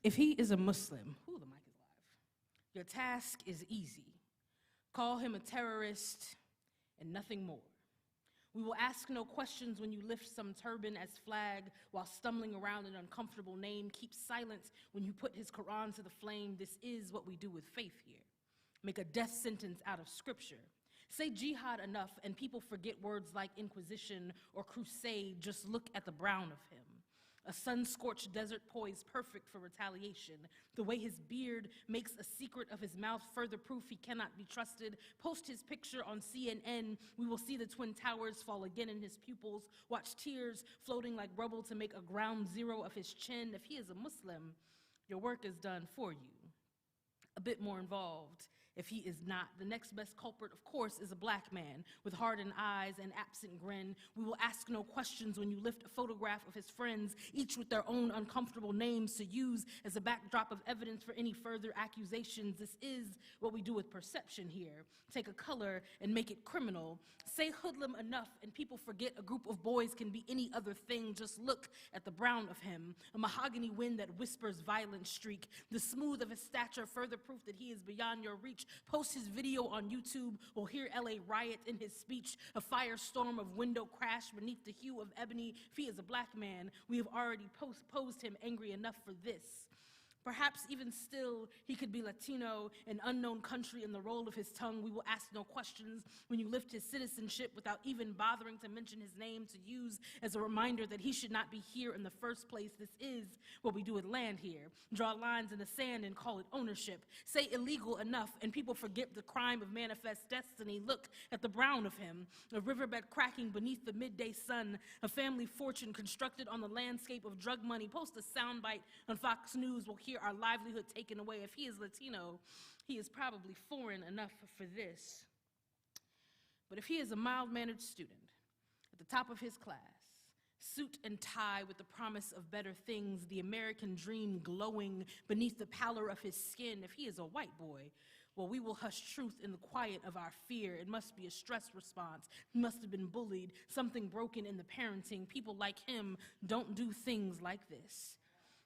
If he is a Muslim, ooh, the mic is live. Your task is easy. Call him a terrorist and nothing more. We will ask no questions when you lift some turban as flag while stumbling around an uncomfortable name. Keep silence when you put his Quran to the flame. This is what we do with faith here. Make a death sentence out of scripture. Say jihad enough and people forget words like inquisition or crusade. Just look at the brown of him. A sun-scorched desert poised perfect for retaliation. The way his beard makes a secret of his mouth further proof he cannot be trusted. Post his picture on CNN. We will see the Twin Towers fall again in his pupils. Watch tears floating like rubble to make a ground zero of his chin. If he is a Muslim, your work is done for you. A bit more involved. If he is not, the next best culprit, of course, is a black man with hardened eyes and absent grin. We will ask no questions when you lift a photograph of his friends, each with their own uncomfortable names to use as a backdrop of evidence for any further accusations. This is what we do with perception here. Take a color and make it criminal. Say hoodlum enough and people forget a group of boys can be any other thing. Just look at the brown of him, a mahogany wind that whispers violent streak. The smooth of his stature, further proof that he is beyond your reach. Post his video on YouTube, we'll hear LA riot in his speech, a firestorm of window crash beneath the hue of ebony. If he is a black man, we have already posed him angry enough for this. Perhaps even still, he could be Latino, an unknown country in the roll of his tongue. We will ask no questions when you lift his citizenship without even bothering to mention his name to use as a reminder that he should not be here in the first place. This is what we do with land here. Draw lines in the sand and call it ownership. Say illegal enough and people forget the crime of manifest destiny. Look at the brown of him, a riverbed cracking beneath the midday sun, a family fortune constructed on the landscape of drug money. Post a soundbite on Fox News. We'll hear our livelihood taken away. If he is Latino, he is probably foreign enough for this. But if he is a mild-mannered student at the top of his class, suit and tie with the promise of better things, the American dream glowing beneath the pallor of his skin, if he is a white boy, well, we will hush truth in the quiet of our fear. It must be a stress response. He must have been bullied, something broken in the parenting. People like him don't do things like this.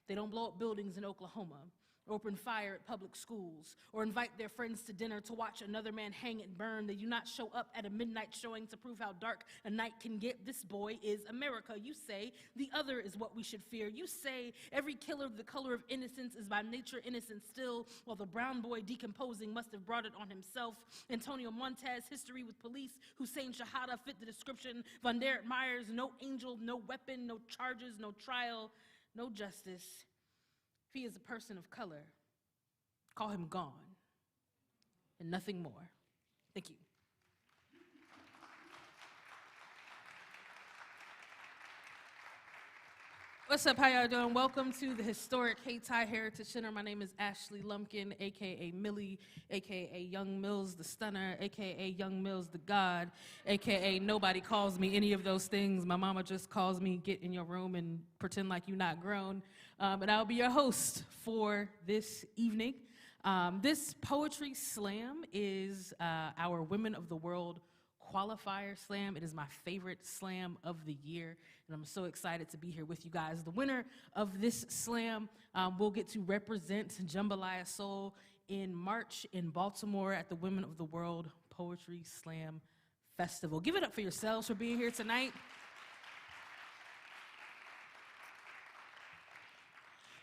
They don't blow up buildings in Oklahoma, or open fire at public schools, or invite their friends to dinner to watch another man hang and burn. They do not show up at a midnight showing to prove how dark a night can get. This boy is America. You say the other is what we should fear. You say every killer of the color of innocence is by nature innocent still, while the brown boy decomposing must have brought it on himself. Antonio Montez, history with police. Hussein Shahada fit the description. Von Derek Myers, no angel, no weapon, no charges, no trial, no justice. If he is a person of color, call him gone and nothing more. Thank you. What's up, how y'all doing? Welcome to the historic Hayti Heritage Center. My name is Ashley Lumpkin, AKA Millie, AKA Young Mills the Stunner, AKA Young Mills the God, AKA nobody calls me any of those things. My mama just calls me get in your room and pretend like you're not grown. And I'll be your host for this evening. This poetry slam is our Women of the World qualifier slam. It is my favorite slam of the year, and I'm so excited to be here with you guys. The winner of this slam will get to represent Jambalaya Soul in March in Baltimore at the Women of the World Poetry Slam Festival. Give it up for yourselves for being here tonight.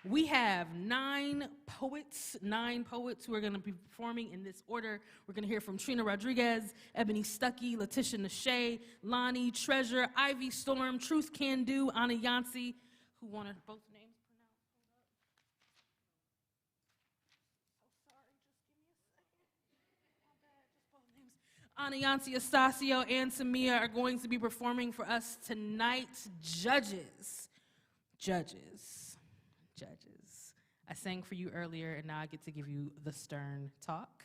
We have nine poets who are going to be performing in this order. We're going to hear from Trina Rodriguez, Ebony Stuckey, Letitia Nashe, Lonnie, Treasure, Ivy Storm, Truth Can Do, Anna Yancey, who wanted both names pronounced. Oh, sorry, just give me a second. My bad, just both names. Anna Yancey, Estacio, and Samia are going to be performing for us tonight. Judges. I sang for you earlier, and now I get to give you the stern talk.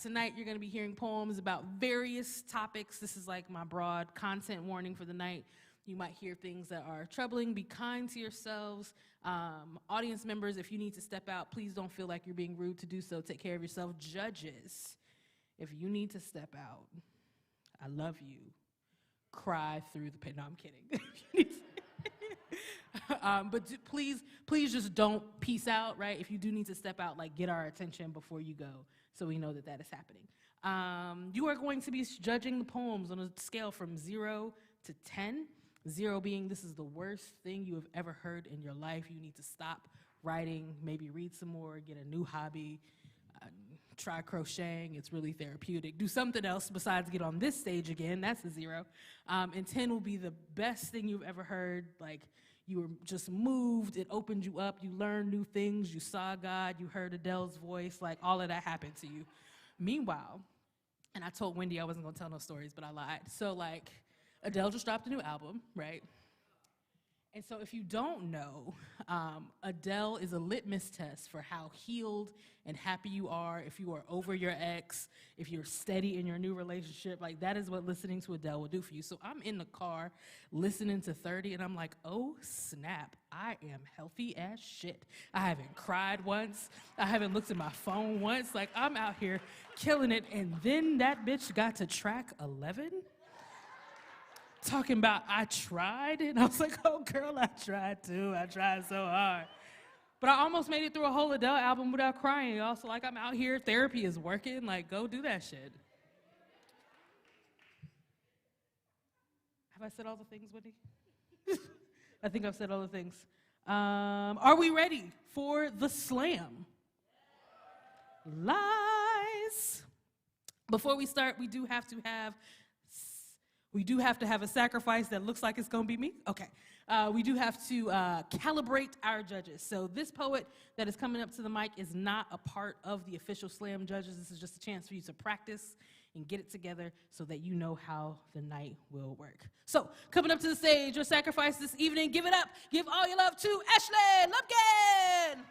Tonight, you're going to be hearing poems about various topics. This is like my broad content warning for the night. You might hear things that are troubling. Be kind to yourselves. Audience members, if you need to step out, please don't feel like you're being rude to do so. Take care of yourself. Judges, if you need to step out, I love you. Cry through the pain. No, I'm kidding. Please just don't peace out, right? If you do need to step out, like get our attention before you go so we know that that is happening. You are going to be judging the poems on a scale from 0 to 10. 0 being this is the worst thing you have ever heard in your life. You need to stop writing, maybe read some more, get a new hobby, try crocheting. It's really therapeutic. Do something else besides get on this stage again. That's a 0. And 10 will be the best thing you've ever heard. Like you were just moved. It opened you up. You learned new things. You saw God. You heard Adele's voice. Like all of that happened to you. Meanwhile, and I told Wendy I wasn't going to tell no stories, but I lied. So like Adele just dropped a new album, right? And so if you don't know, Adele is a litmus test for how healed and happy you are, if you are over your ex, if you're steady in your new relationship. Like that is what listening to Adele will do for you. So I'm in the car listening to 30 and I'm like, oh snap, I am healthy as shit. I haven't cried once. I haven't looked at my phone once. Like I'm out here killing it. And then that bitch got to track 11. Talking about I tried, and I was like, oh girl, I tried too. I tried so hard. But I almost made it through a whole Adele album without crying, y'all. So like I'm out here, therapy is working, like go do that shit. Have I said all the things, Wendy? I think I've said all the things. Are we ready for the slam? Lies. Before we start, we do have to have a sacrifice that looks like it's going to be me. Okay. We do have to calibrate our judges. So this poet that is coming up to the mic is not a part of the official slam judges. This is just a chance for you to practice and get it together so that you know how the night will work. So coming up to the stage, your sacrifice this evening, give it up. Give all your love to Ashley Lumpkin.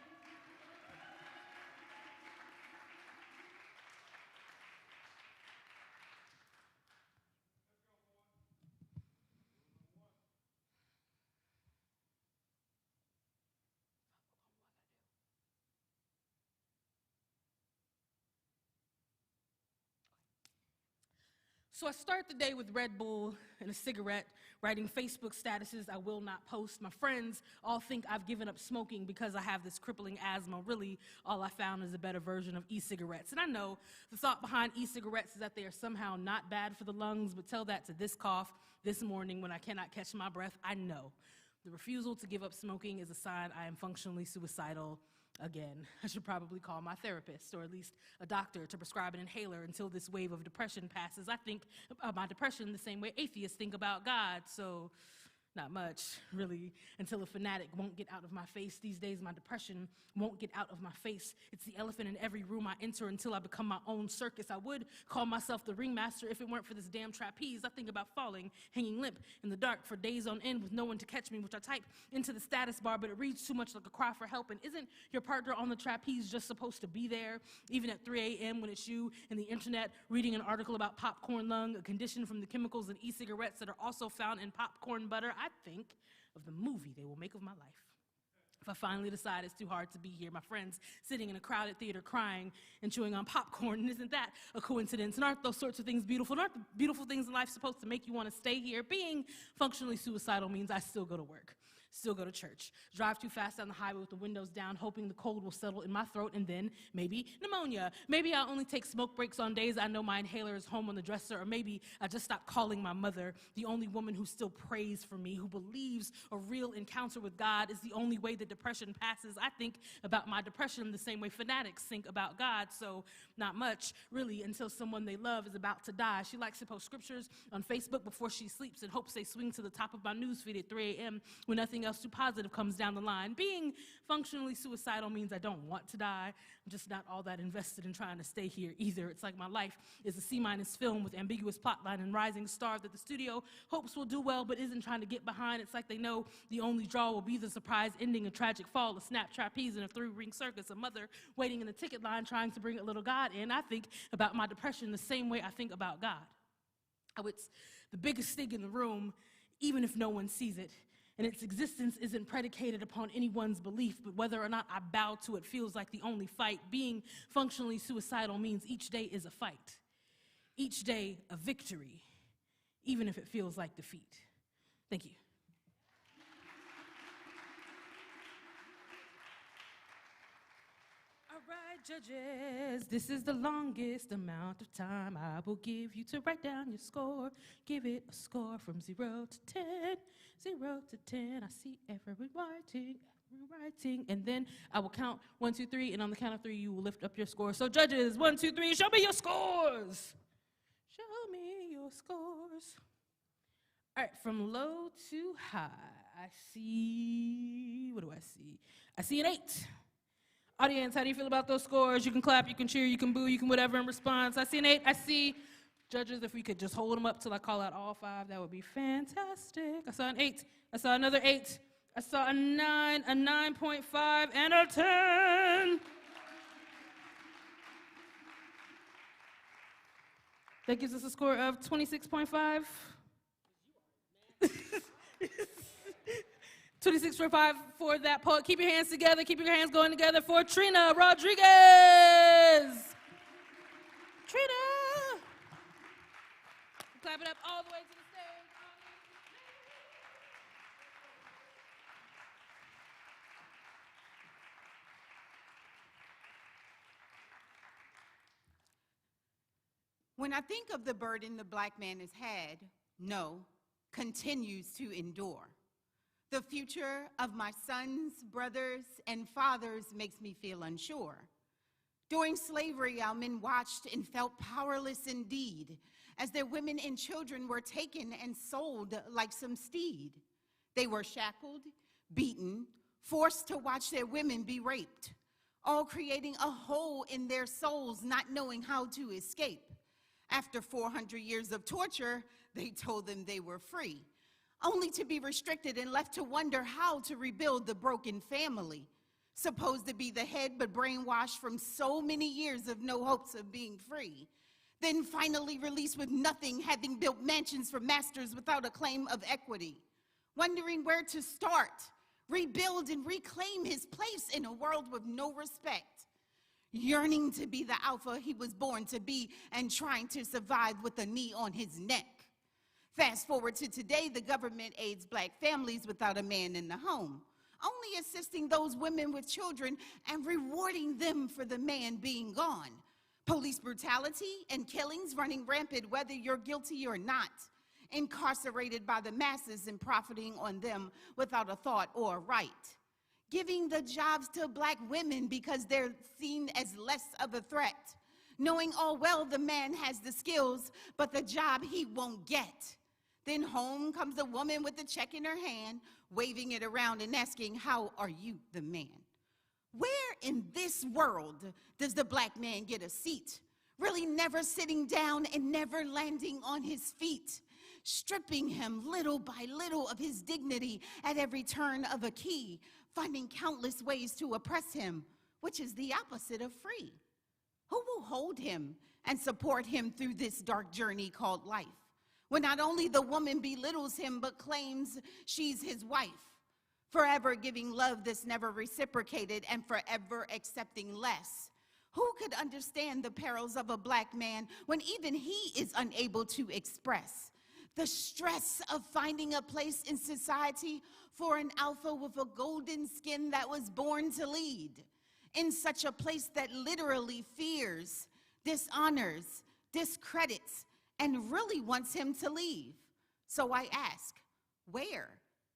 So I start the day with Red Bull and a cigarette, writing Facebook statuses I will not post. My friends all think I've given up smoking because I have this crippling asthma. Really, all I found is a better version of e-cigarettes. And I know the thought behind e-cigarettes is that they are somehow not bad for the lungs, but tell that to this cough this morning when I cannot catch my breath. I know. The refusal to give up smoking is a sign I am functionally suicidal. Again, I should probably call my therapist or at least a doctor to prescribe an inhaler until this wave of depression passes. I think about my depression the same way atheists think about God, so not much, really, until a fanatic won't get out of my face. These days, my depression won't get out of my face. It's the elephant in every room I enter until I become my own circus. I would call myself the ringmaster if it weren't for this damn trapeze. I think about falling, hanging limp in the dark for days on end with no one to catch me, which I type into the status bar, but it reads too much like a cry for help. And isn't your partner on the trapeze just supposed to be there, even at 3 a.m. when it's you and the internet reading an article about popcorn lung, a condition from the chemicals in e-cigarettes that are also found in popcorn butter? I think of the movie they will make of my life. If I finally decide it's too hard to be here, my friends sitting in a crowded theater crying and chewing on popcorn, and isn't that a coincidence? And aren't those sorts of things beautiful? And aren't the beautiful things in life supposed to make you want to stay here? Being functionally suicidal means I still go to work, still go to church, drive too fast down the highway with the windows down, hoping the cold will settle in my throat, and then maybe pneumonia. Maybe I'll only take smoke breaks on days I know my inhaler is home on the dresser, or maybe I just stop calling my mother, the only woman who still prays for me, who believes a real encounter with God is the only way that depression passes. I think about my depression the same way fanatics think about God, so not much, really, until someone they love is about to die. She likes to post scriptures on Facebook before she sleeps and hopes they swing to the top of my newsfeed at 3 a.m. when nothing else too positive comes down the line. Being functionally suicidal means I don't want to die. I'm just not all that invested in trying to stay here either. It's like my life is a C- film with ambiguous plotline and rising star that the studio hopes will do well but isn't trying to get behind. It's like they know the only draw will be the surprise ending, a tragic fall, a snap trapeze in a 3-ring circus, a mother waiting in the ticket line trying to bring a little God in. I think about my depression the same way I think about God. How it's the biggest thing in the room, even if no one sees it. And its existence isn't predicated upon anyone's belief, but whether or not I bow to it feels like the only fight. Being functionally suicidal means each day is a fight, each day a victory, even if it feels like defeat. Thank you. Judges, this is the longest amount of time I will give you to write down your score. Give it a score from 0 to 10. 0 to 10. I see every writing. And then I will count 1, 2, 3. And on the count of 3, you will lift up your score. So, judges, 1, 2, 3, show me your scores. Show me your scores. All right, from low to high, I see, what do I see? I see an 8. Audience, how do you feel about those scores? You can clap, you can cheer, you can boo, you can whatever in response. I see an 8. I see, judges, if we could just hold them up till I call out all 5, that would be fantastic. I saw an 8. I saw another 8. I saw a 9, a 9.5, and a 10. That gives us a score of 26.5. 26.5 for that poet. Keep your hands together. Keep your hands going together for Trina Rodriguez. Trina. Clap it up all the way to the stage. When I think of the burden the black man has had, continues to endure. The future of my sons, brothers, and fathers makes me feel unsure. During slavery, our men watched and felt powerless indeed, as their women and children were taken and sold like some steed. They were shackled, beaten, forced to watch their women be raped, all creating a hole in their souls, not knowing how to escape. After 400 years of torture, they told them they were free, only to be restricted and left to wonder how to rebuild the broken family. Supposed to be the head, but brainwashed from so many years of no hopes of being free. Then finally released with nothing, having built mansions for masters without a claim of equity. Wondering where to start, rebuild and reclaim his place in a world with no respect. Yearning to be the alpha he was born to be and trying to survive with a knee on his neck. Fast forward to today, the government aids black families without a man in the home, only assisting those women with children and rewarding them for the man being gone. Police brutality and killings running rampant whether you're guilty or not. Incarcerated by the masses and profiting on them without a thought or a right. Giving the jobs to black women because they're seen as less of a threat. Knowing all well the man has the skills, but the job he won't get. Then home comes a woman with a check in her hand, waving it around and asking, how are you the man? Where in this world does the black man get a seat? Really never sitting down and never landing on his feet. Stripping him little by little of his dignity at every turn of a key, finding countless ways to oppress him, which is the opposite of free. Who will hold him and support him through this dark journey called life? When not only the woman belittles him, but claims she's his wife, forever giving love that's never reciprocated and forever accepting less. Who could understand the perils of a black man when even he is unable to express the stress of finding a place in society for an alpha with a golden skin that was born to lead, in such a place that literally fears, dishonors, discredits, and really wants him to leave? So I ask, where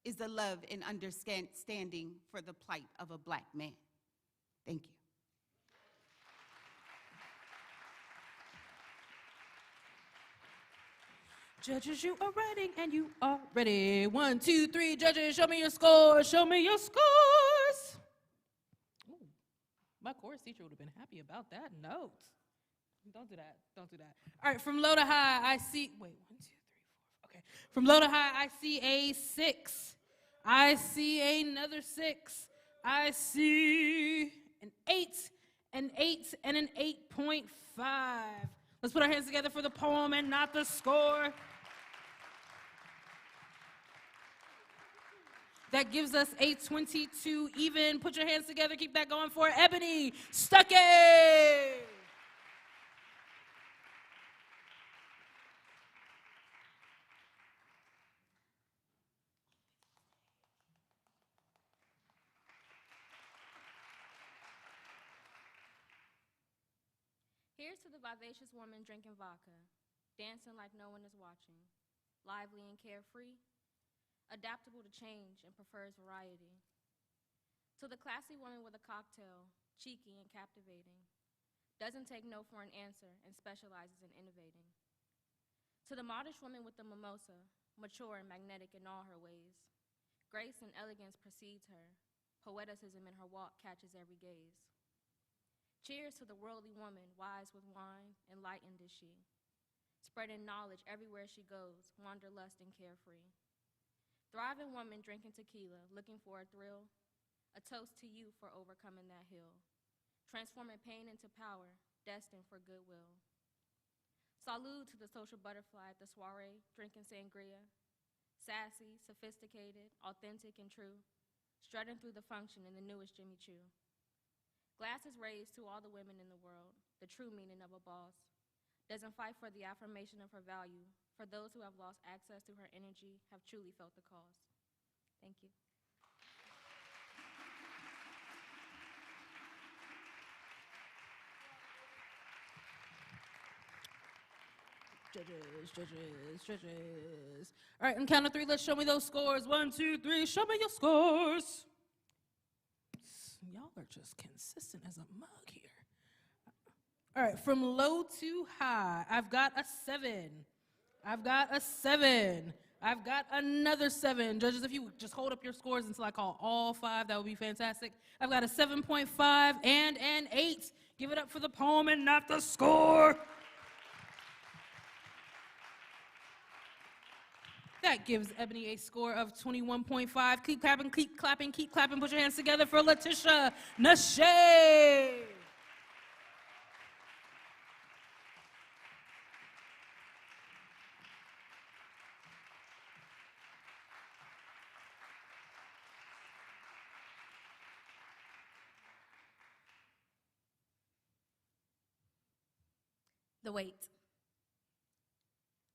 is the love and understanding for the plight of a black man? Thank you. Judges, you are writing and you are ready. 1, 2, 3, judges, show me your scores. Show me your scores. Ooh, my chorus teacher would have been happy about that note. Don't do that. Don't do that. All right, from low to high, I see, wait, 1, 2, 3, 4. Okay. From low to high, I see a 6. I see another 6. I see an 8, an 8, and an 8.5. Let's put our hands together for the poem and not the score. That gives us a 22 even. Put your hands together. Keep that going for Ebony Stuckey. Cheers to the vivacious woman drinking vodka, dancing like no one is watching, lively and carefree, adaptable to change and prefers variety. To the classy woman with a cocktail, cheeky and captivating, doesn't take no for an answer and specializes in innovating. To the modish woman with the mimosa, mature and magnetic in all her ways, grace and elegance precedes her, poeticism in her walk catches every gaze. Cheers to the worldly woman, wise with wine, enlightened is she, spreading knowledge everywhere she goes, wanderlust and carefree. Thriving woman drinking tequila, looking for a thrill, a toast to you for overcoming that hill, transforming pain into power, destined for goodwill. Salute to the social butterfly at the soiree, drinking sangria, sassy, sophisticated, authentic and true, strutting through the function in the newest Jimmy Choo. Glasses raised to all the women in the world, the true meaning of a boss. Doesn't fight for the affirmation of her value. For those who have lost access to her energy, have truly felt the cost. Thank you. Judges. All right, on count of three, let's show me those scores. 1, 2, 3, show me your scores. Y'all are just consistent as a mug here. All right, from low to high, I've got a 7. I've got a 7. I've got another 7. Judges, if you just hold up your scores until I call all 5, that would be fantastic. I've got a 7.5 and an 8. Give it up for the poem and not the score. That gives Ebony a score of 21.5. Keep clapping, keep clapping, keep clapping. Put your hands together for Letitia Nashe. The wait.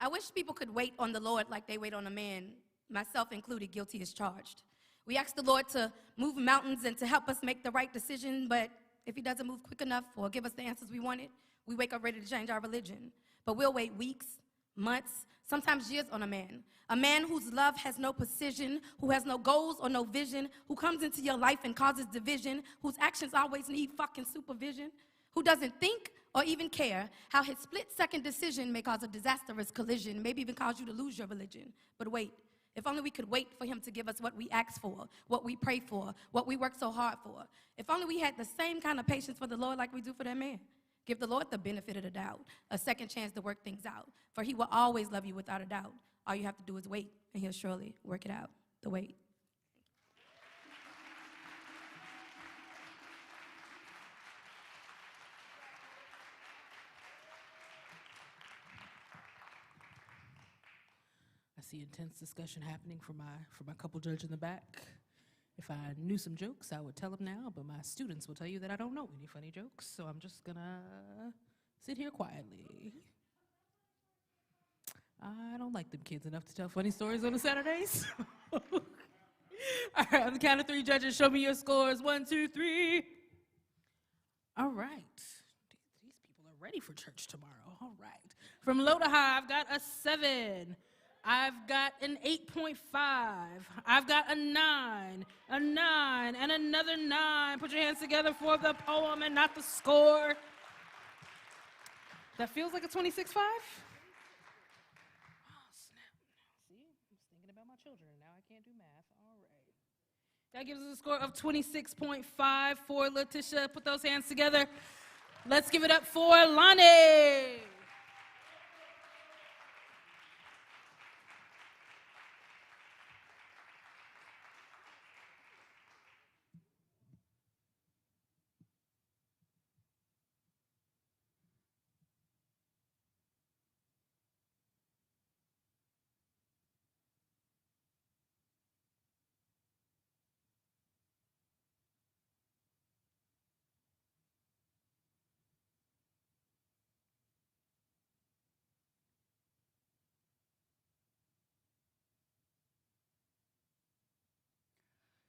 I wish people could wait on the Lord like they wait on a man, myself included, guilty as charged. We ask the Lord to move mountains and to help us make the right decision, but if he doesn't move quick enough or give us the answers we wanted, we wake up ready to change our religion. But we'll wait weeks, months, sometimes years on a man whose love has no precision, who has no goals or no vision, who comes into your life and causes division, whose actions always need fucking supervision, who doesn't think or even care how his split-second decision may cause a disastrous collision, maybe even cause you to lose your religion. But wait, if only we could wait for him to give us what we ask for, what we pray for, what we work so hard for. If only we had the same kind of patience for the Lord like we do for that man. Give the Lord the benefit of the doubt, a second chance to work things out, for he will always love you without a doubt. All you have to do is wait, and he'll surely work it out. The wait. I see intense discussion happening for my couple judge in the back. If I knew some jokes, I would tell them now, but my students will tell you that I don't know any funny jokes, so I'm just gonna sit here quietly. I don't like them kids enough to tell funny stories on a Saturdays. All right, on the count of 3, judges, show me your scores. 1, 2, 3. All right. These people are ready for church tomorrow. All right. From low to high, I've got a 7. I've got an 8.5. I've got a 9, and another 9. Put your hands together for the poem and not the score. That feels like a 26.5? Oh, snap. See, I was thinking about my children, and now I can't do math. All right. That gives us a score of 26.5 for Letitia. Put those hands together. Let's give it up for Lonnie.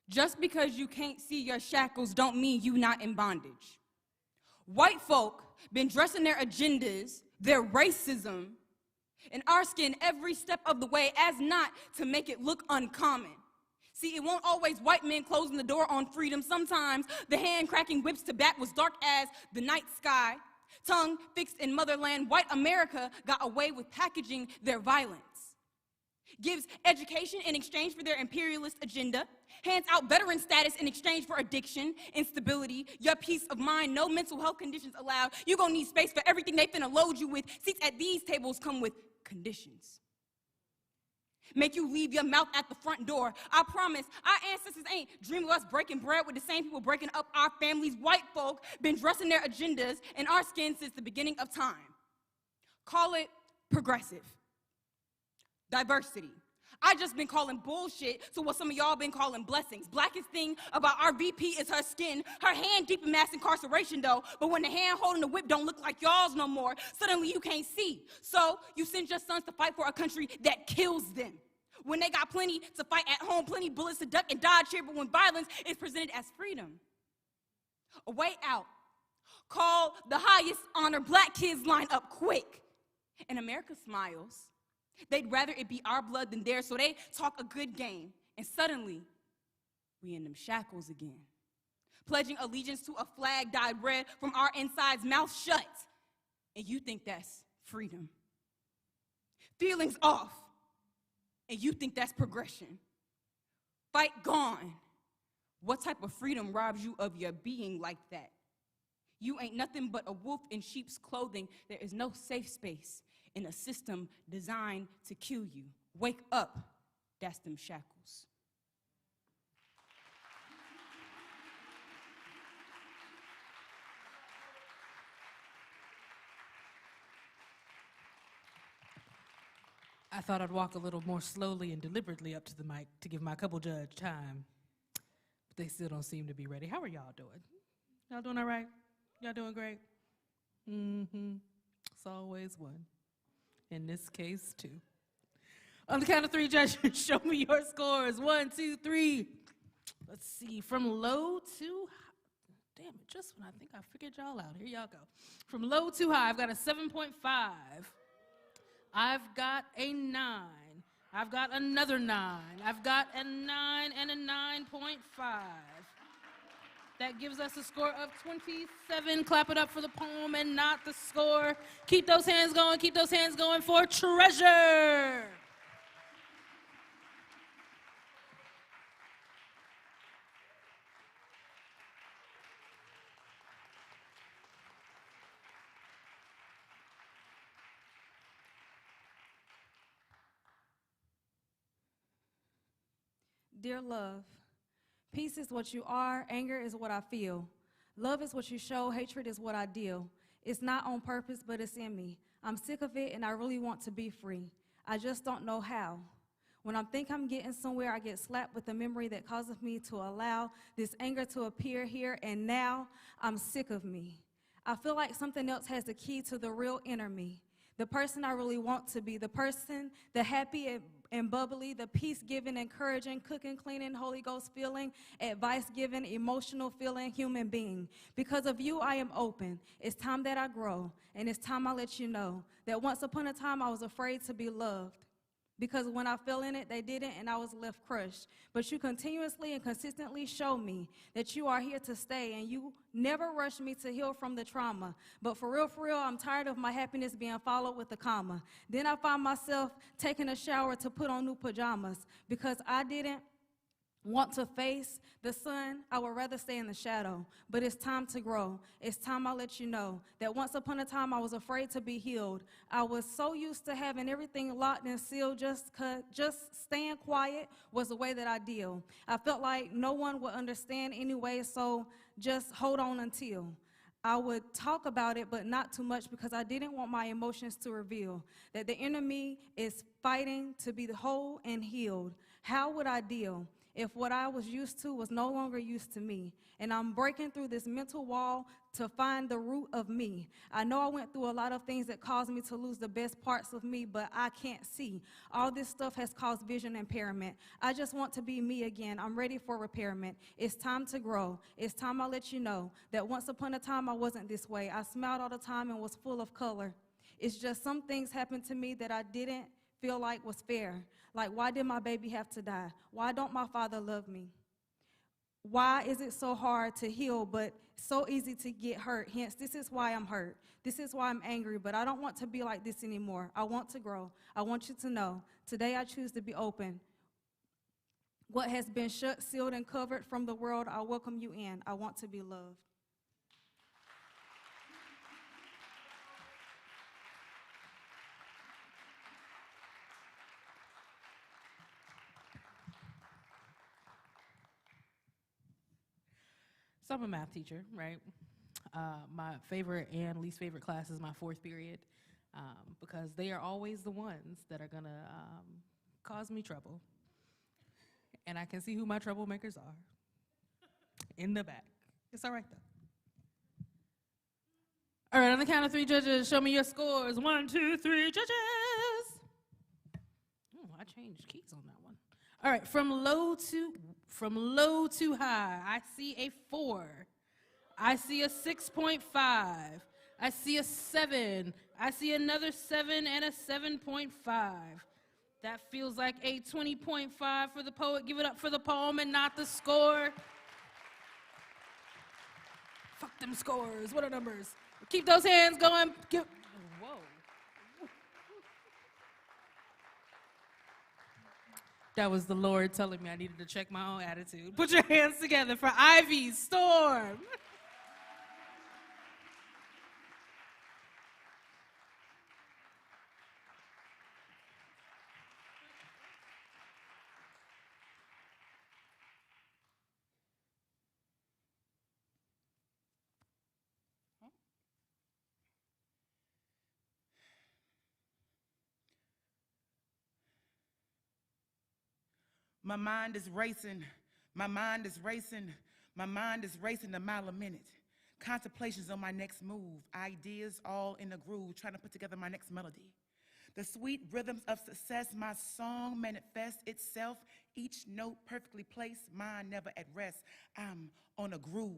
Just because you can't see your shackles don't mean you not in bondage. White folk been dressing their agendas, their racism, in our skin every step of the way as not to make it look uncommon. See, it won't always white men closing the door on freedom. Sometimes the hand-cracking whips to back was dark as the night sky. Tongue fixed in motherland, white America got away with packaging their violence. Gives education in exchange for their imperialist agenda, hands out veteran status in exchange for addiction, instability, your peace of mind, no mental health conditions allowed. You're gonna need space for everything they finna load you with. Seats at these tables come with conditions. Make you leave your mouth at the front door. I promise, our ancestors ain't dreaming of us breaking bread with the same people breaking up our families. White folk been dressing their agendas in our skin since the beginning of time. Call it progressive. Diversity. I just been calling bullshit to what some of y'all been calling blessings. Blackest thing about our VP is her skin. Her hand deep in mass incarceration though, but when the hand holding the whip don't look like y'all's no more, suddenly you can't see. So you send your sons to fight for a country that kills them. When they got plenty to fight at home, plenty bullets to duck and dodge here, but when violence is presented as freedom, a way out. Call the highest honor, black kids line up quick. And America smiles. They'd rather it be our blood than theirs, so they talk a good game. And suddenly, we in them shackles again. Pledging allegiance to a flag dyed red from our insides, mouth shut. And you think that's freedom. Feelings off. And you think that's progression. Fight gone. What type of freedom robs you of your being like that? You ain't nothing but a wolf in sheep's clothing. There is no safe space in a system designed to kill you. Wake up. That's them shackles. I thought I'd walk a little more slowly and deliberately up to the mic to give my couple judge time. But they still don't seem to be ready. How are y'all doing? Y'all doing all right? Y'all doing great? Mm-hmm. It's always one. In this case, two. On the count of three, judges, show me your scores. 1, 2, 3. Let's see. From low to high. Damn it, just when I think I figured y'all out. Here y'all go. From low to high, I've got a 7.5. I've got a 9. I've got another 9. I've got a 9 and a 9.5. That gives us a score of 27. Clap it up for the poem and not the score. Keep those hands going. Keep those hands going for Treasure. Dear love, peace is what you are, anger is what I feel. Love is what you show, hatred is what I deal. It's not on purpose, but it's in me. I'm sick of it and I really want to be free. I just don't know how. When I think I'm getting somewhere, I get slapped with the memory that causes me to allow this anger to appear here, and now I'm sick of me. I feel like something else has the key to the real inner me. The person I really want to be, the person, the happy and bubbly, the peace-giving, encouraging, cooking, cleaning, Holy Ghost feeling, advice-giving, emotional feeling human being. Because of you, I am open. It's time that I grow, and it's time I let you know that once upon a time I was afraid to be loved. Because when I fell in it, they didn't, and I was left crushed. But you continuously and consistently show me that you are here to stay, and you never rush me to heal from the trauma. But for real, I'm tired of my happiness being followed with a comma. Then I find myself taking a shower to put on new pajamas. Because I didn't want to face the sun, I would rather stay in the shadow. But it's time to grow. It's time I let you know that once upon a time I was afraid to be healed. I was so used to having everything locked and sealed, just staying quiet was the way that I deal. I felt like no one would understand anyway, so just hold on until. I would talk about it, but not too much, because I didn't want my emotions to reveal that the enemy is fighting to be whole and healed. How would I deal? if what I was used to was no longer used to me. And I'm breaking through this mental wall to find the root of me. I know I went through a lot of things that caused me to lose the best parts of me, but I can't see. All this stuff has caused vision impairment. I just want to be me again. I'm ready for repairment. It's time to grow. It's time I let you know that once upon a time I wasn't this way. I smiled all the time and was full of color. It's just some things happened to me that I didn't feel like was fair. Like, why did my baby have to die? Why don't my father love me? Why is it so hard to heal, but so easy to get hurt? Hence, this is why I'm hurt. This is why I'm angry, but I don't want to be like this anymore. I want to grow. I want you to know. Today I choose to be open. What has been shut, sealed, and covered from the world, I welcome you in. I want to be loved. So I'm a math teacher, right? My favorite and least favorite class is my fourth period because they are always the ones that are going to cause me trouble. And I can see who my troublemakers are in the back. It's all right, though. All right, on the count of three, judges, show me your scores. 1, 2, 3, judges. Oh, I changed keys on that one. All right, from low to high, I see a 4. I see a 6.5. I see a 7. I see another 7 and a 7.5. That feels like a 20.5 for the poet. Give it up for the poem and not the score. Fuck them scores. What are numbers? Keep those hands going. Whoa. That was the Lord telling me I needed to check my own attitude. Put your hands together for Ivy Storm. My mind is racing, my mind is racing, my mind is racing a mile a minute. Contemplations on my next move, ideas all in a groove, trying to put together my next melody. The sweet rhythms of success, my song manifests itself, each note perfectly placed, mine never at rest. I'm on a groove.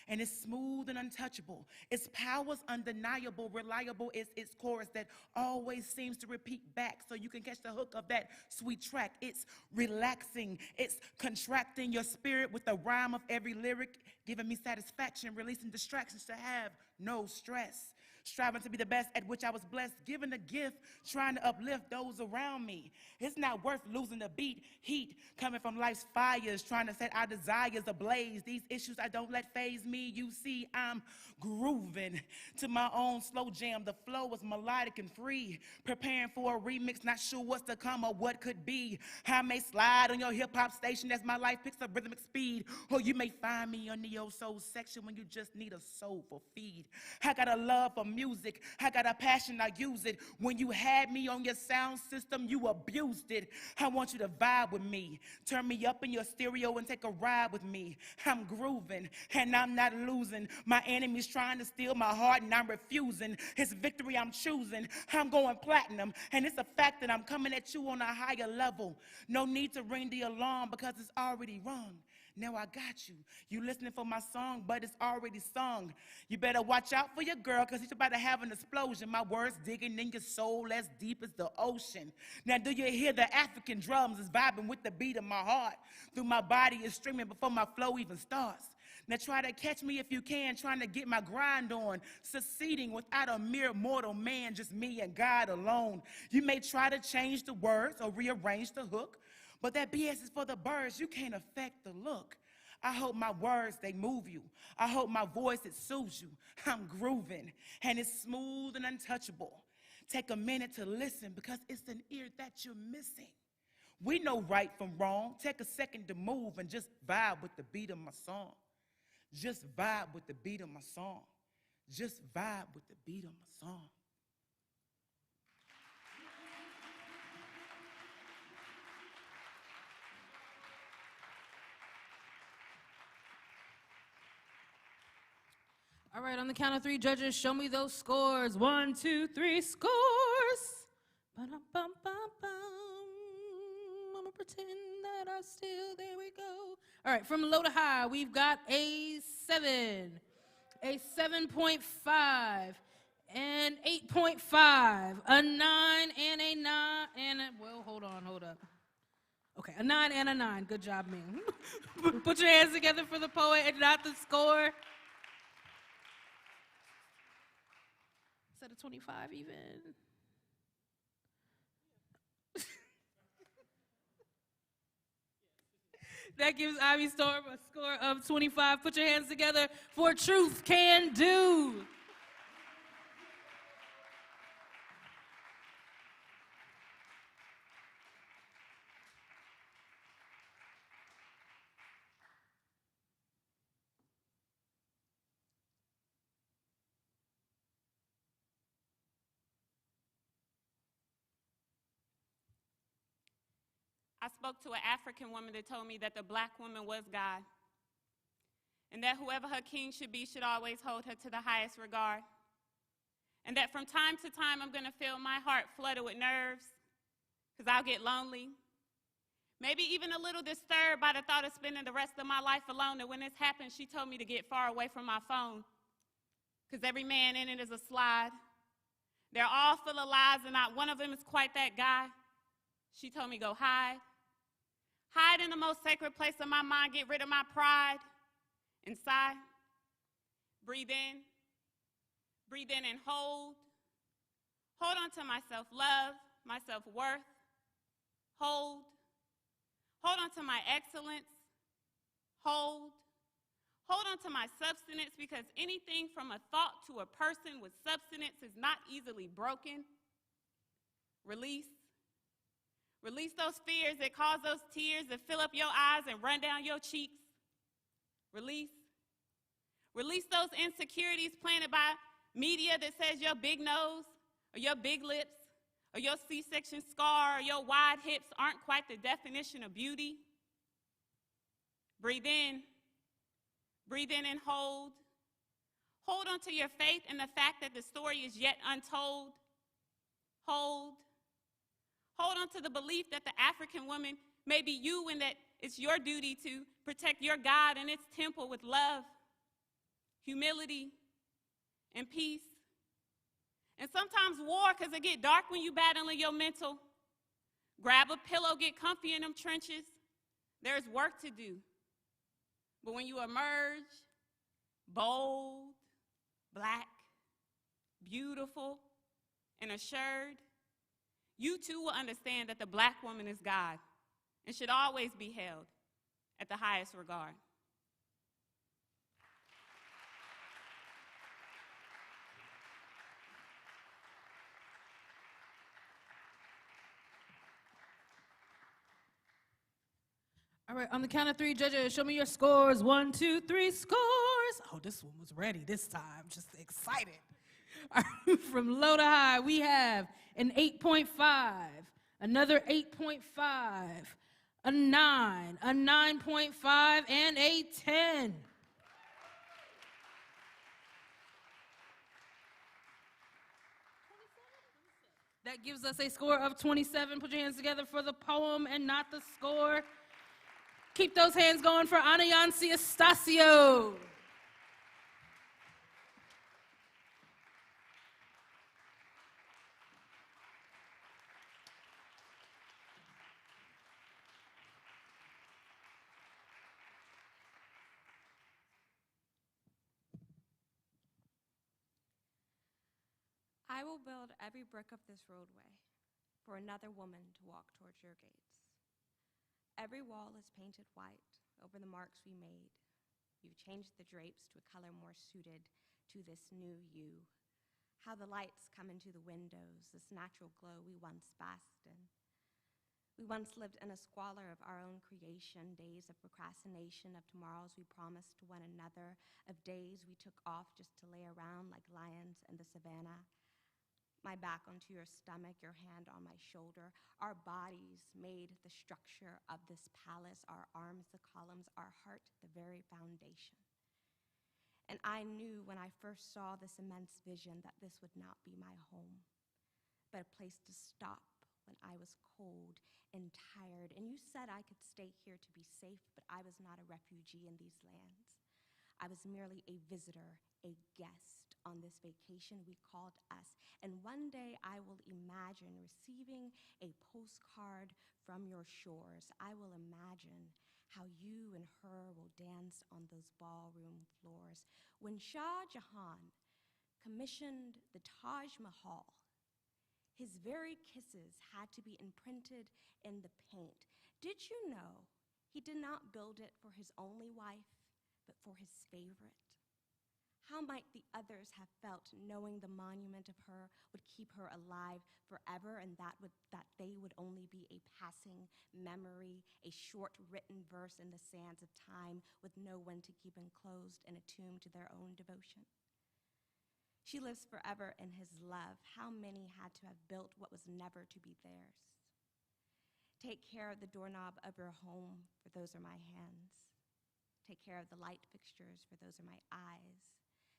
And it's smooth and untouchable. Its power's undeniable, reliable is its chorus that always seems to repeat back so you can catch the hook of that sweet track. It's relaxing, it's contracting your spirit with the rhyme of every lyric, giving me satisfaction, releasing distractions to have no stress. Striving to be the best at which I was blessed, given a gift, trying to uplift those around me. It's not worth losing the beat, heat coming from life's fires, trying to set our desires ablaze. These issues I don't let faze me. You see, I'm grooving to my own slow jam. The flow is melodic and free, preparing for a remix, not sure what's to come or what could be. I may slide on your hip-hop station as my life picks up rhythmic speed, or you may find me on the Yo Soul section when you just need a soulful feed. I got a love for music, I got a passion, I use it. When you had me on your sound system, you abused it. I want you to vibe with me, turn me up in your stereo and take a ride with me. I'm grooving and I'm not losing. My enemy's trying to steal my heart and I'm refusing. It's victory I'm choosing. I'm going platinum, and it's a fact that I'm coming at you on a higher level. No need to ring the alarm because it's already rung. Now I got you. You listening for my song, but it's already sung. You better watch out for your girl, because she's about to have an explosion. My words digging in your soul as deep as the ocean. Now do you hear the African drums is vibing with the beat of my heart? Through my body is streaming before my flow even starts. Now try to catch me if you can, trying to get my grind on, succeeding without a mere mortal man, just me and God alone. You may try to change the words or rearrange the hook, but that BS is for the birds. You can't affect the look. I hope my words, they move you. I hope my voice, it soothes you. I'm grooving, and it's smooth and untouchable. Take a minute to listen, because it's an ear that you're missing. We know right from wrong. Take a second to move and just vibe with the beat of my song. Just vibe with the beat of my song. Just vibe with the beat of my song. All right, on the count of three, judges, show me those scores. 1, 2, 3, scores. Ba-dum-bum-bum-bum. I'm gonna pretend that I still, there we go. All right, from low to high, we've got a 7, a 7.5, an 8.5, a 9, and a 9, and a, well, hold up. Okay, a 9 and a 9. Good job, Ming. Put your hands together for the poet and not the score. Is that a 25 even? That gives Ivy Storm a score of 25. Put your hands together for Truth Can Do. I spoke to an African woman that told me that the black woman was God, and that whoever her king should be should always hold her to the highest regard, and that from time to time I'm going to feel my heart flooded with nerves, because I'll get lonely, maybe even a little disturbed by the thought of spending the rest of my life alone. And when this happened, she told me to get far away from my phone, because every man in it is a slide. They're all full of lies, and not one of them is quite that guy. She told me go hide. Hide in the most sacred place of my mind, get rid of my pride. And sigh. Breathe in and hold. Hold on to my self-love, my self-worth. Hold on to my excellence. Hold on to my substance, because anything from a thought to a person with substance is not easily broken. Release those fears that cause those tears that fill up your eyes and run down your cheeks. Release those insecurities planted by media that says your big nose or your big lips or your C-section scar or your wide hips aren't quite the definition of beauty. Breathe in and hold. Hold on to your faith and the fact that the story is yet untold. Hold on to the belief that the African woman may be you, and that it's your duty to protect your God and its temple with love, humility, and peace. And sometimes war, because it get dark when you battling your mental. Grab a pillow, get comfy in them trenches. There's work to do. But when you emerge, bold, black, beautiful, and assured, you too will understand that the black woman is God and should always be held at the highest regard. All right, on the count of three, judges, show me your scores. 1, 2, 3, scores. Oh, this one was ready this time. Just excited. All right, from low to high, we have an 8.5, another 8.5, a 9, a 9.5, and a 10. That gives us a score of 27. Put your hands together for the poem and not the score. Keep those hands going for Anayansi Estacio. I will build every brick of this roadway for another woman to walk towards your gates. Every wall is painted white over the marks we made. You've changed the drapes to a color more suited to this new you. How the lights come into the windows, this natural glow we once basked in. We once lived in a squalor of our own creation, days of procrastination, of tomorrows we promised to one another, of days we took off just to lay around like lions in the savannah. My back onto your stomach, your hand on my shoulder. Our bodies made the structure of this palace, our arms the columns, our heart the very foundation. And I knew when I first saw this immense vision that this would not be my home, but a place to stop when I was cold and tired. And you said I could stay here to be safe, but I was not a refugee in these lands. I was merely a visitor, a guest on this vacation we called us. And one day I will imagine receiving a postcard from your shores. I will imagine how you and her will dance on those ballroom floors. When Shah Jahan commissioned the Taj Mahal, his very kisses had to be imprinted in the paint. Did you know he did not build it for his only wife, but for his favorite? How might the others have felt knowing the monument of her would keep her alive forever, and that they would only be a passing memory, a short written verse in the sands of time with no one to keep enclosed in a tomb to their own devotion? She lives forever in his love. How many had to have built what was never to be theirs? Take care of the doorknob of your home, for those are my hands. Take care of the light fixtures, for those are my eyes.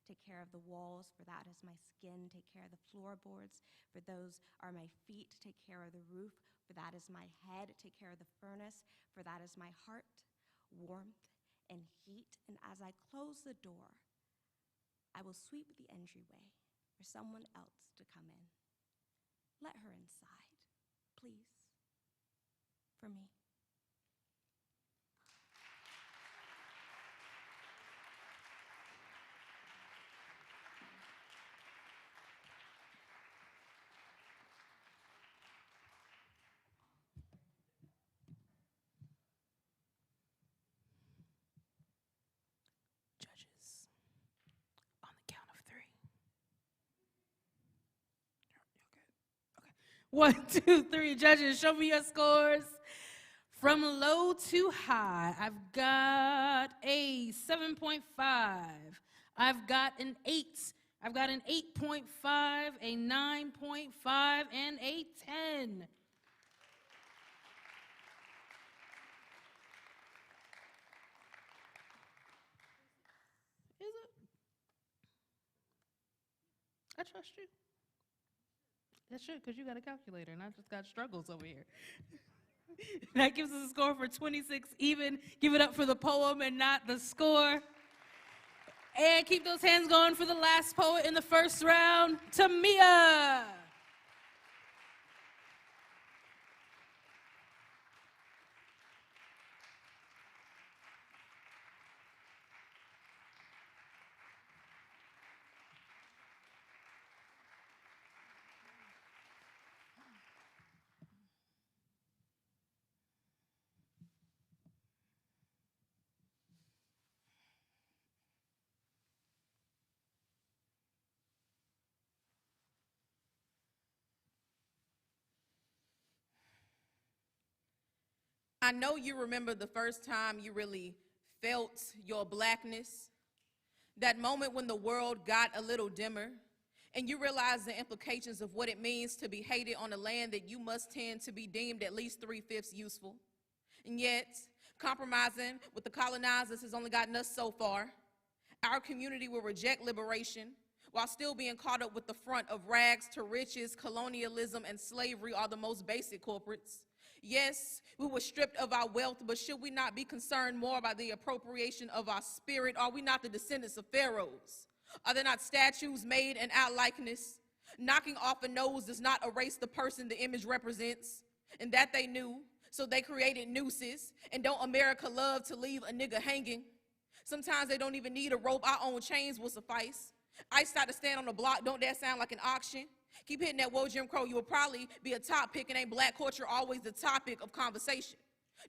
Take care of the walls, for that is my skin. Take care of the floorboards, for those are my feet. Take care of the roof, for that is my head. Take care of the furnace, for that is my heart, warmth and heat. And as I close the door, I will sweep the entryway for someone else to come in. Let her inside, please, for me. Judges, on the count of three. You're good. Okay. 1, 2, 3. Judges, show me your scores. From low to high, I've got a 7.5. I've got an 8. I've got an 8.5, a 9.5, and a 10. Is it? I trust you. That should, because you got a calculator, and I just got struggles over here. That gives us a score for 26 even. Give it up for the poem and not the score. And keep those hands going for the last poet in the first round, Tamia. I know you remember the first time you really felt your blackness, that moment when the world got a little dimmer and you realized the implications of what it means to be hated on a land that you must tend to be deemed at least 3/5 useful. And yet, compromising with the colonizers has only gotten us so far. Our community will reject liberation while still being caught up with the front of rags to riches. Colonialism and slavery are the most basic culprits. Yes, we were stripped of our wealth, but should we not be concerned more about the appropriation of our spirit? Are we not the descendants of pharaohs? Are there not statues made in our likeness? Knocking off a nose does not erase the person the image represents, and that they knew, so they created nooses. And don't America love to leave a nigga hanging? Sometimes they don't even need a rope. Our own chains will suffice. I start to stand on the block. Don't that sound like an auction? Keep hitting that whoa, Jim Crow. You will probably be a top pick, and ain't black culture always the topic of conversation?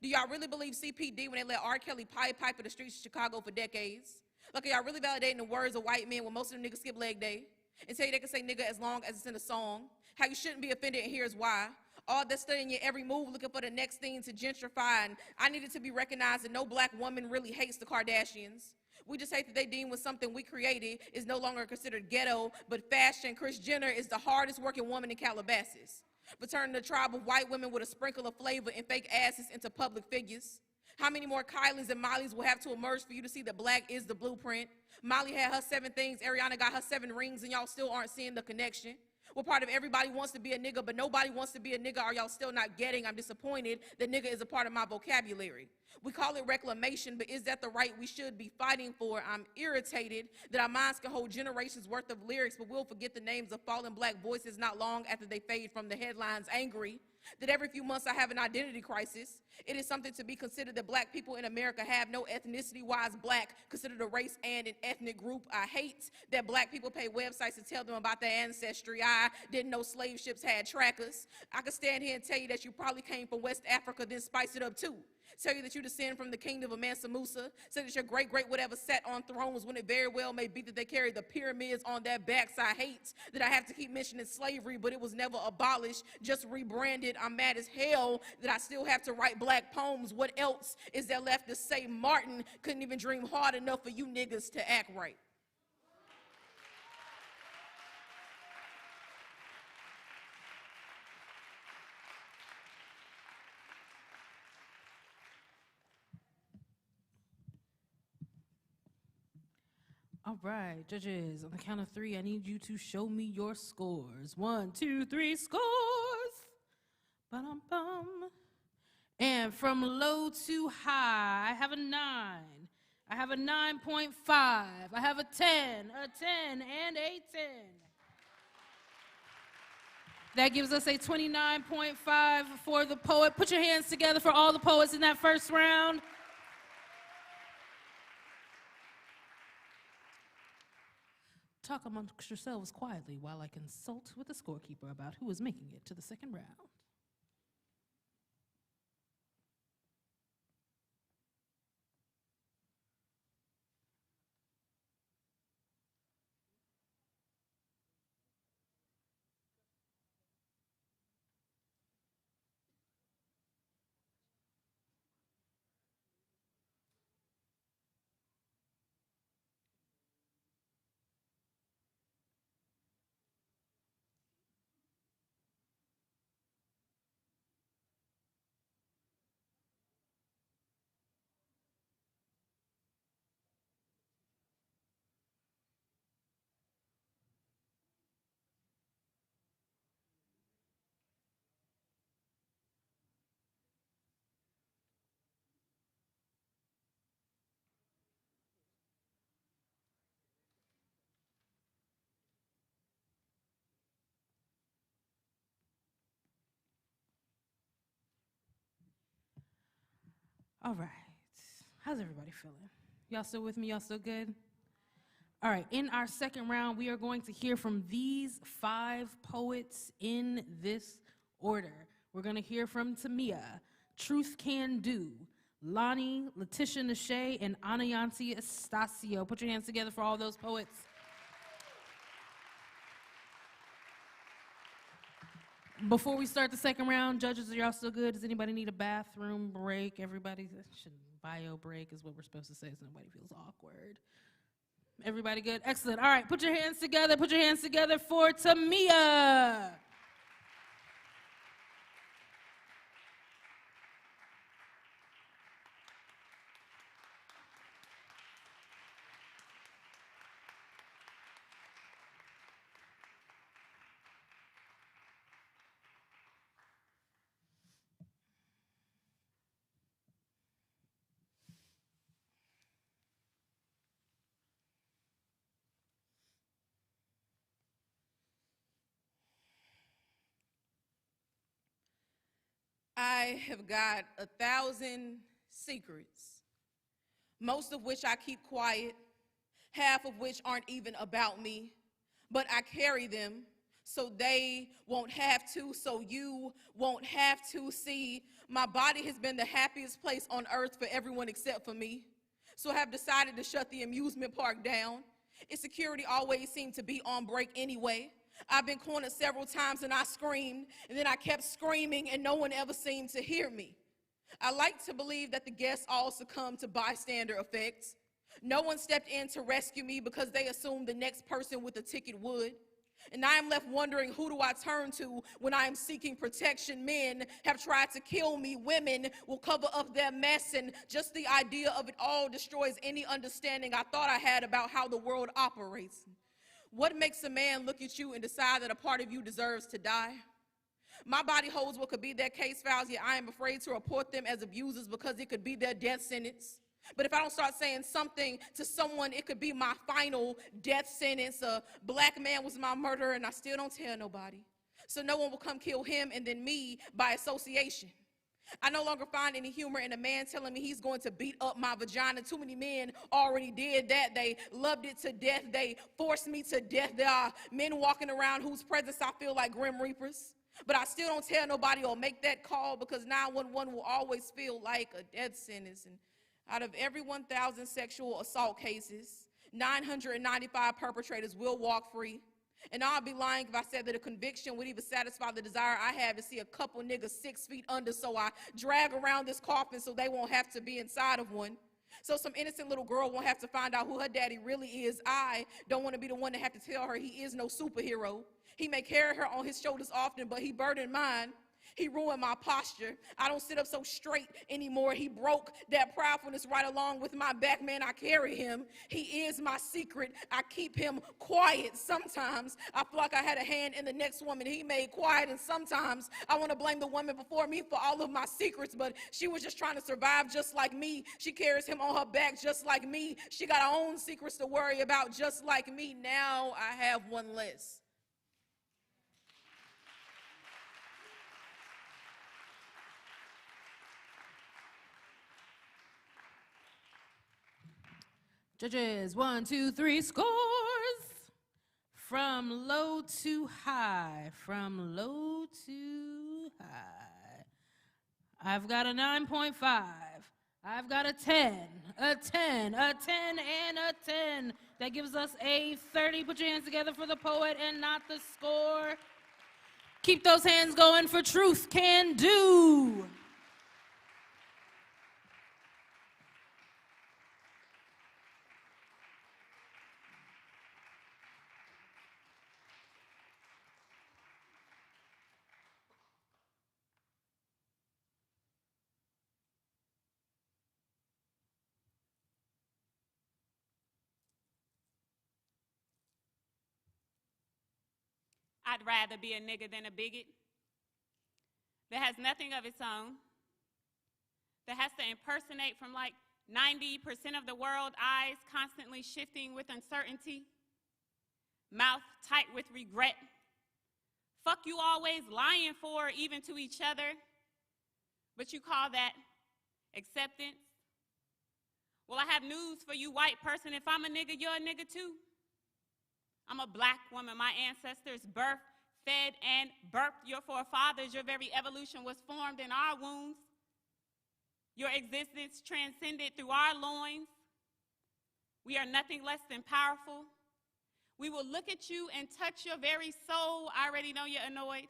Do y'all really believe CPD when they let R. Kelly pipe in the streets of Chicago for decades? Like, are y'all really validating the words of white men when most of them niggas skip leg day? And tell you they can say nigga as long as it's in a song? How you shouldn't be offended, and here's why. All that studying your every move, looking for the next thing to gentrify, and I needed to be recognized that no black woman really hates the Kardashians. We just hate that they deem with something we created is no longer considered ghetto, but fashion. Kris Jenner is the hardest working woman in Calabasas, but turning the tribe of white women with a sprinkle of flavor and fake asses into public figures. How many more Kylies and Mollies will have to emerge for you to see that black is the blueprint? Molly had her 7 things, Ariana got her 7 rings, and y'all still aren't seeing the connection. We're part of everybody wants to be a nigga, but nobody wants to be a nigga. Are y'all still not getting? I'm disappointed that nigga is a part of my vocabulary. We call it reclamation, but is that the right we should be fighting for? I'm irritated that our minds can hold generations worth of lyrics, but we'll forget the names of fallen black voices not long after they fade from the headlines. Angry that every few months I have an identity crisis. It is something to be considered that black people in America have no ethnicity-wise black, considered a race and an ethnic group. I hate that black people pay websites to tell them about their ancestry. I didn't know slave ships had trackers. I could stand here and tell you that you probably came from West Africa, then spice it up too. Tell you that you descend from the kingdom of Mansa Musa. Say that your great whatever sat on thrones when it very well may be that they carried the pyramids on their backs. I hate that I have to keep mentioning slavery, but it was never abolished, just rebranded. I'm mad as hell that I still have to write black poems. What else is there left to say? Martin couldn't even dream hard enough for you niggas to act right. All right, judges, on the count of 3, I need you to show me your scores. 1, 2, 3, scores. Ba-dum-bum. And from low to high, I have a 9. I have a 9.5. I have a 10, and a 10. That gives us a 29.5 for the poet. Put your hands together for all the poets in that first round. Talk amongst yourselves quietly while I consult with the scorekeeper about who is making it to the second round. All right. How's everybody feeling? Y'all still with me? Y'all still good? All right. In our second round, we are going to hear from these 5 poets in this order. We're going to hear from Tamia, Truth Can Do, Lonnie, Letitia Nashe, and Anayansi Estacio. Put your hands together for all those poets. Before we start the second round, judges, are y'all still good? Does anybody need a bathroom break? Everybody should bio break is what we're supposed to say so nobody feels awkward. Everybody good? Excellent. All right, put your hands together. Put your hands together for Tamia. I have got 1,000 secrets, most of which I keep quiet, half of which aren't even about me, but I carry them so they won't have to, so you won't have to. See, my body has been the happiest place on earth for everyone except for me, so I have decided to shut the amusement park down. Its security always seemed to be on break anyway. I've been cornered several times and I screamed, and then I kept screaming and no one ever seemed to hear me. I like to believe that the guests all succumbed to bystander effects. No one stepped in to rescue me because they assumed the next person with a ticket would. And I am left wondering, who do I turn to when I am seeking protection? Men have tried to kill me. Women will cover up their mess. And just the idea of it all destroys any understanding I thought I had about how the world operates. What makes a man look at you and decide that a part of you deserves to die? My body holds what could be their case files, yet I am afraid to report them as abusers because it could be their death sentence. But if I don't start saying something to someone, it could be my final death sentence. A black man was my murderer, and I still don't tell nobody. So no one will come kill him and then me by association. I no longer find any humor in a man telling me he's going to beat up my vagina. Too many men already did that. They loved it to death. They forced me to death. There are men walking around whose presence I feel like grim reapers. But I still don't tell nobody or make that call because 911 will always feel like a death sentence. And out of every 1,000 sexual assault cases, 995 perpetrators will walk free. And I'd be lying if I said that a conviction would even satisfy the desire I have to see a couple niggas 6 feet under, so I drag around this coffin so they won't have to be inside of one. So some innocent little girl won't have to find out who her daddy really is. I don't want to be the one to have to tell her he is no superhero. He may carry her on his shoulders often, but he burdened mine. He ruined my posture. I don't sit up so straight anymore. He broke that proudfulness right along with my back. Man, I carry him. He is my secret. I keep him quiet. Sometimes I feel like I had a hand in the next woman he made quiet, and sometimes I want to blame the woman before me for all of my secrets, but she was just trying to survive just like me. She carries him on her back just like me. She got her own secrets to worry about just like me. Now I have one less. Judges, 1, 2, 3, scores. From low to high, from low to high. I've got a 9.5. I've got a 10, a 10, a 10, and a 10. That gives us a 30. Put your hands together for the poet and not the score. Keep those hands going for Truth Can Do. I'd rather be a nigga than a bigot that has nothing of its own, that has to impersonate from like 90% of the world, eyes constantly shifting with uncertainty, mouth tight with regret. Fuck you always lying for, even to each other, but you call that acceptance? Well, I have news for you, white person. If I'm a nigga, you're a nigga too. I'm a black woman. My ancestors birthed, fed, and birthed your forefathers. Your very evolution was formed in our wombs. Your existence transcended through our loins. We are nothing less than powerful. We will look at you and touch your very soul. I already know you're annoyed.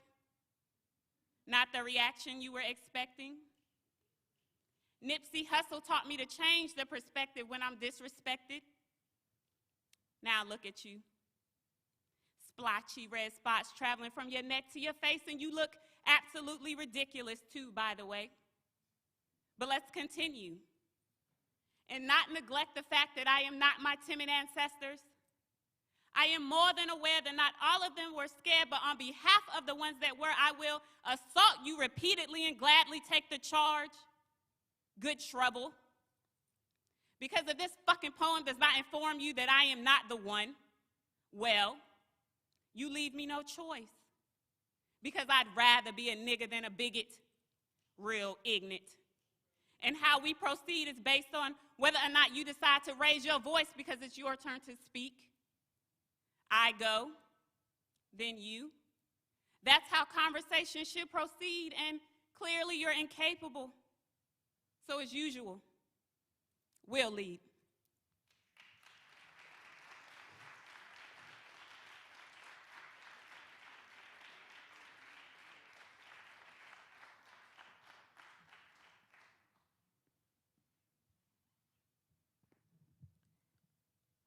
Not the reaction you were expecting. Nipsey Hussle taught me to change the perspective when I'm disrespected. Now look at you. Splotchy red spots traveling from your neck to your face, and you look absolutely ridiculous too, by the way. But let's continue and not neglect the fact that I am not my timid ancestors. I am more than aware that not all of them were scared, but on behalf of the ones that were, I will assault you repeatedly and gladly take the charge. Good trouble. Because if this fucking poem does not inform you that I am not the one, well, you leave me no choice. Because I'd rather be a nigga than a bigot. Real ignorant. And how we proceed is based on whether or not you decide to raise your voice because it's your turn to speak. I go, then you. That's how conversation should proceed, and clearly you're incapable. So as usual, we'll lead.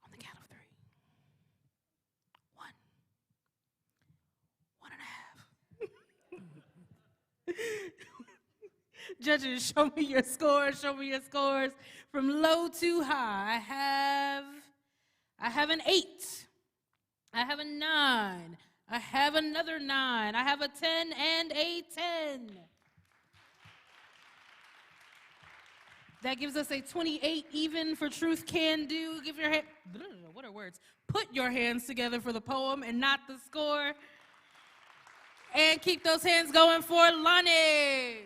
On the count of 3. 1, Judges, show me your scores. Show me your scores from low to high. I have an 8. I have a 9. I have another 9. I have a 10 and a 10. That gives us a 28 even for Truth Can Do. Give your hand, what are words? Put your hands together for the poem and not the score. And keep those hands going for Lonnie.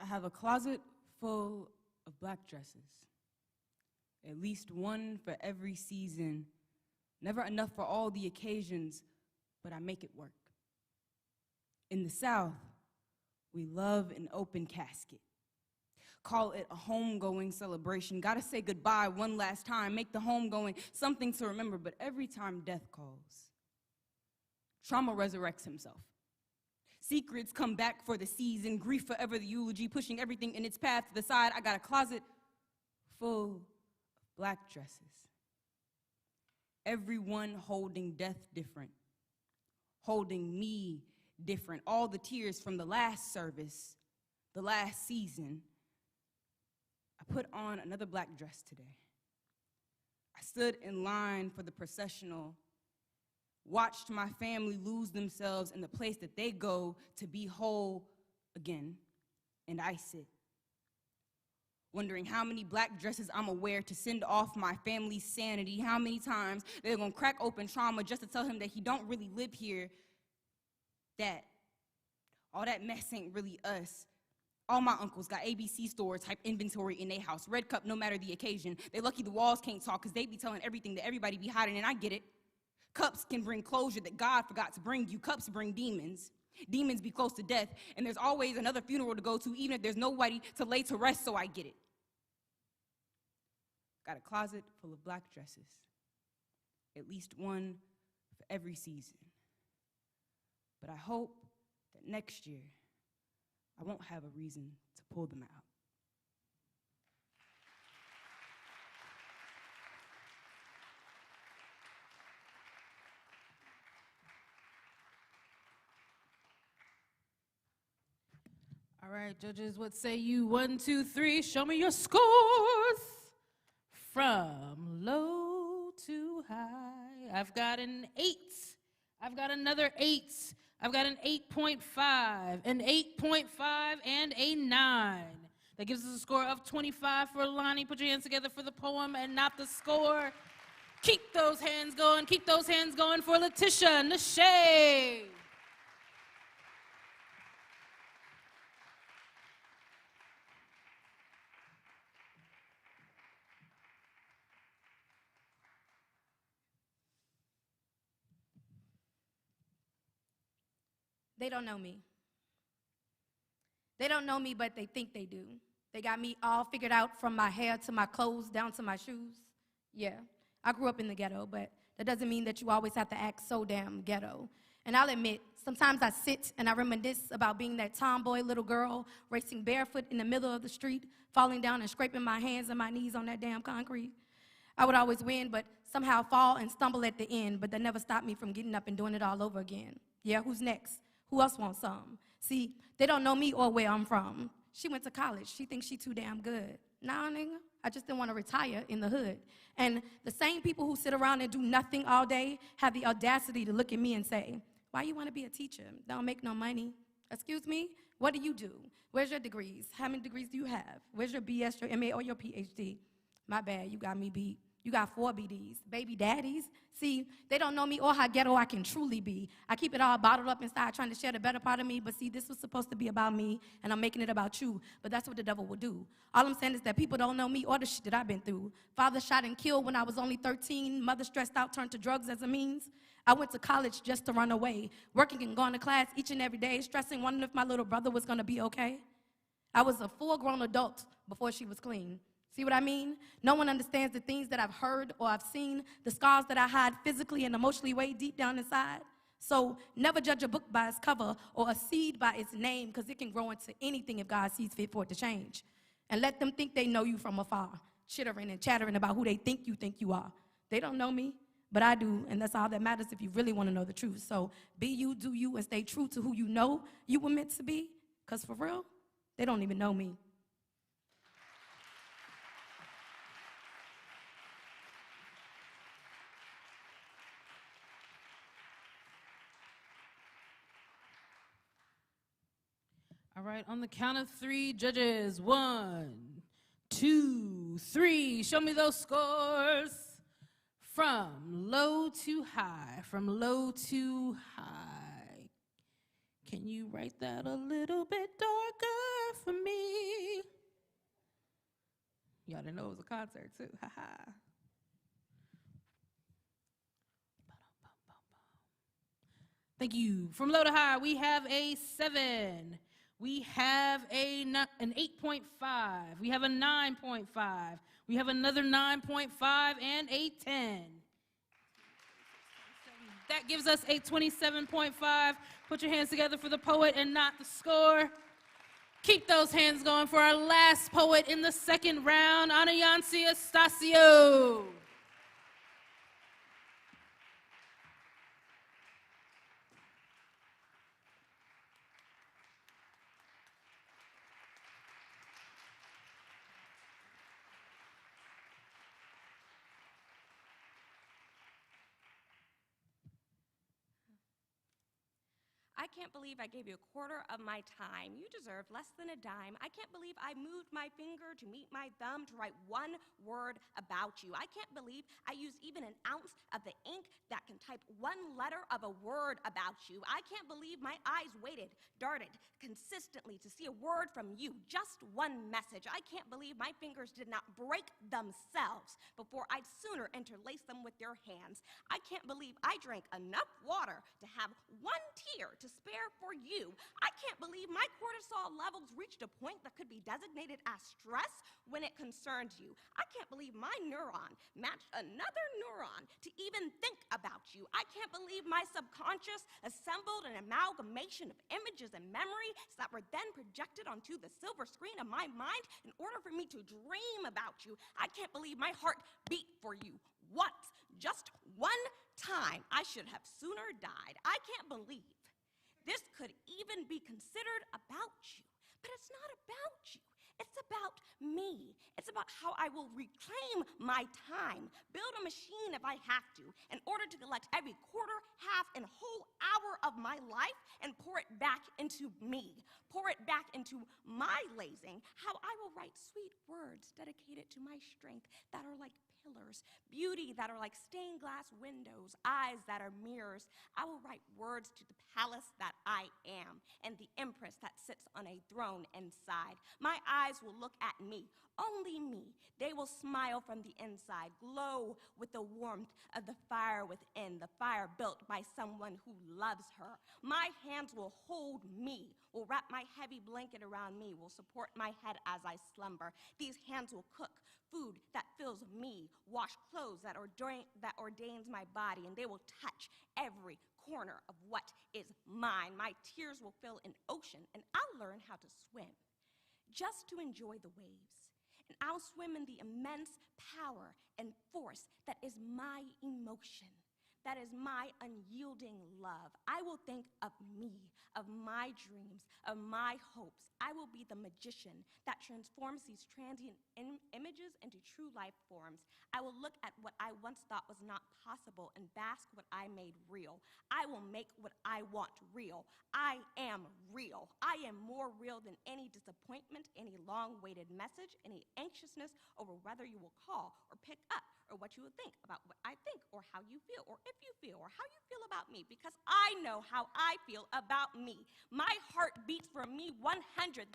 I have a closet full of black dresses, at least one for every season. Never enough for all the occasions, but I make it work. In the South, we love an open casket. Call it a homegoing celebration. Gotta say goodbye one last time, make the homegoing something to remember, but every time death calls, trauma resurrects himself. Secrets come back for the season, grief forever the eulogy, pushing everything in its path to the side. I got a closet full of black dresses. Everyone holding death different, holding me different. All the tears from the last service, the last season. I put on another black dress today. I stood in line for the processional, watched my family lose themselves in the place that they go to be whole again, and I sit, wondering how many black dresses I'm aware to send off my family's sanity, how many times they're gonna crack open trauma just to tell him that he don't really live here, that all that mess ain't really us. All my uncles got ABC store type inventory in their house, red cup no matter the occasion. They lucky the walls can't talk because they be telling everything that everybody be hiding, and I get it. Cups can bring closure that God forgot to bring you. Cups bring demons. Demons be close to death, and there's always another funeral to go to, even if there's nobody to lay to rest, so I get it. Got a closet full of black dresses, at least one for every season. But I hope that next year, I won't have a reason to pull them out. All right, judges, what say you? 1, 2, 3, show me your scores. From low to high. I've got an 8. I've got another 8. I've got an 8.5, an 8.5, and a 9. That gives us a score of 25 for Lonnie. Put your hands together for the poem and not the score. Keep those hands going. Keep those hands going for Letitia Nashay. They don't know me. They don't know me, but they think they do. They got me all figured out from my hair to my clothes down to my shoes. Yeah, I grew up in the ghetto, but that doesn't mean that you always have to act so damn ghetto. And I'll admit, sometimes I sit and I reminisce about being that tomboy little girl racing barefoot in the middle of the street, falling down and scraping my hands and my knees on that damn concrete. I would always win, but somehow fall and stumble at the end, but that never stopped me from getting up and doing it all over again. Yeah, who's next? Who else wants some? See, they don't know me or where I'm from. She went to college. She thinks she too damn good. Nah, nigga, I just didn't want to retire in the hood. And the same people who sit around and do nothing all day have the audacity to look at me and say, why you want to be a teacher? Don't make no money. Excuse me? What do you do? Where's your degrees? How many degrees do you have? Where's your BS, your MA, or your PhD? My bad, you got me beat. You got 4 BDs, baby daddies. See, they don't know me or how ghetto I can truly be. I keep it all bottled up inside trying to share the better part of me, but see, this was supposed to be about me, and I'm making it about you, but that's what the devil will do. All I'm saying is that people don't know me or the shit that I've been through. Father shot and killed when I was only 13. Mother stressed out, turned to drugs as a means. I went to college just to run away, working and going to class each and every day, stressing, wondering if my little brother was gonna be okay. I was a full-grown adult before she was clean. See what I mean? No one understands the things that I've heard or I've seen, the scars that I hide physically and emotionally way deep down inside. So never judge a book by its cover or a seed by its name, because it can grow into anything if God sees fit for it to change. And let them think they know you from afar, chittering and chattering about who they think you are. They don't know me, but I do, and that's all that matters if you really want to know the truth. So be you, do you, and stay true to who you know you were meant to be, because for real, they don't even know me. All right, on the count of three, judges. 1, 2, 3. Show me those scores. From low to high, from low to high. Can you write that a little bit darker for me? Y'all didn't know it was a concert too, haha. Thank you. From low to high, we have a 7. We have an 8.5. We have a 9.5. We have another 9.5 and a 10. That gives us a 27.5. Put your hands together for the poet and not the score. Keep those hands going for our last poet in the second round, Anayansi Estacio. I can't believe I gave you a quarter of my time. You deserve less than a dime. I can't believe I moved my finger to meet my thumb to write one word about you. I can't believe I used even an ounce of the ink that can type one letter of a word about you. I can't believe my eyes waited, darted consistently to see a word from you, just one message. I can't believe my fingers did not break themselves before I'd sooner interlace them with your hands. I can't believe I drank enough water to have one tear to spare for you. I can't believe my cortisol levels reached a point that could be designated as stress when it concerned you. I can't believe my neuron matched another neuron to even think about you. I can't believe my subconscious assembled an amalgamation of images and memories that were then projected onto the silver screen of my mind in order for me to dream about you. I can't believe my heart beat for you once, just one time. I should have sooner died. I can't believe this could even be considered about you, but it's not about you. It's about me. It's about how I will reclaim my time, build a machine if I have to, in order to collect every quarter, half, and whole hour of my life and pour it back into me, pour it back into my lazing, how I will write sweet words dedicated to my strength that are like pillars, beauty that are like stained glass windows, eyes that are mirrors. I will write words to the palace that I am and the empress that sits on a throne inside. My eyes will look at me, only me. They will smile from the inside, glow with the warmth of the fire within, the fire built by someone who loves her. My hands will hold me, will wrap my heavy blanket around me, will support my head as I slumber. These hands will cook food that fills me, wash clothes that ordains my body, and they will touch every corner of what is mine. My tears will fill an ocean, and I'll learn how to swim, just to enjoy the waves. And I'll swim in the immense power and force that is my emotion, that is my unyielding love. I will think of me, of my dreams, of my hopes. I will be the magician that transforms these transient images into true life forms. I will look at what I once thought was not possible and bask what I made real. I will make what I want real. I am real. I am more real than any disappointment, any long-awaited message, any anxiousness over whether you will call or pick up, or what you will think about what I think, or how you feel, or if you feel, or how you feel about me, because I know how I feel about me. My heart beats for me 100,000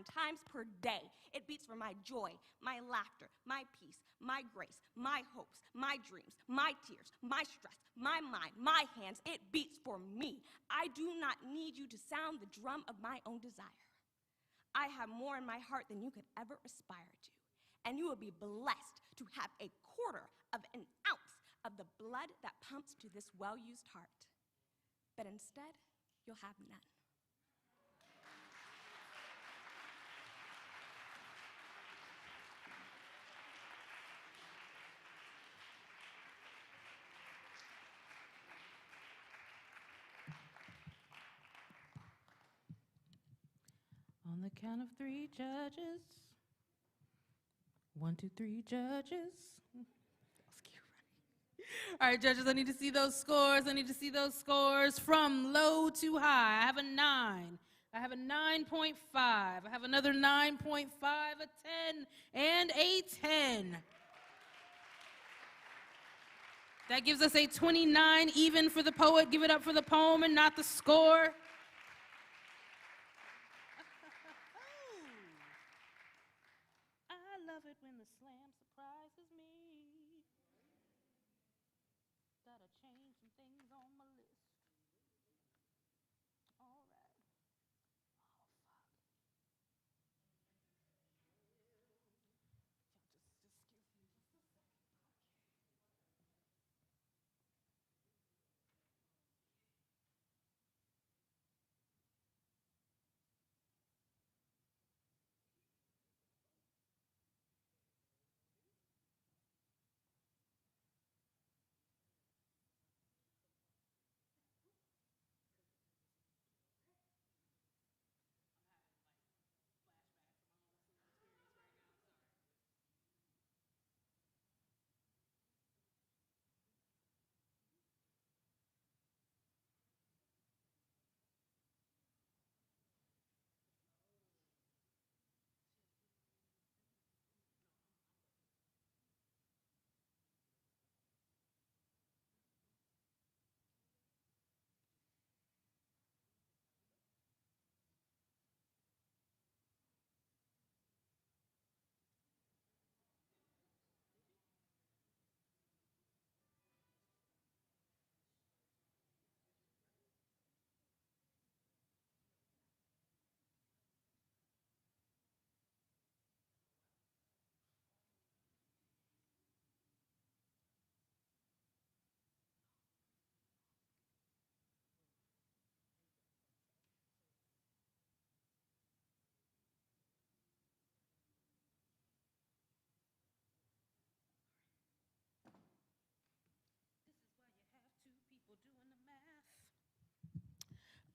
times per day. It beats for my joy, my laughter, my peace, my grace, my hopes, my dreams, my tears, my stress, my mind, my hands. It beats for me. I do not need you to sound the drum of my own desire. I have more in my heart than you could ever aspire to. and you will be blessed to have a quarter of an ounce of the blood that pumps to this well-used heart. But instead, you'll have none. On the count of three, judges. 1, 2, 3, judges. That's cute, right? All right, judges, I need to see those scores. I need to see those scores from low to high. I have a 9. I have a 9.5. I have another 9.5, a 10, and a 10. That gives us a 29 even for the poet. Give it up for the poem and not the score. I love it when the slam surprises me. Gotta change some things on my list. All right.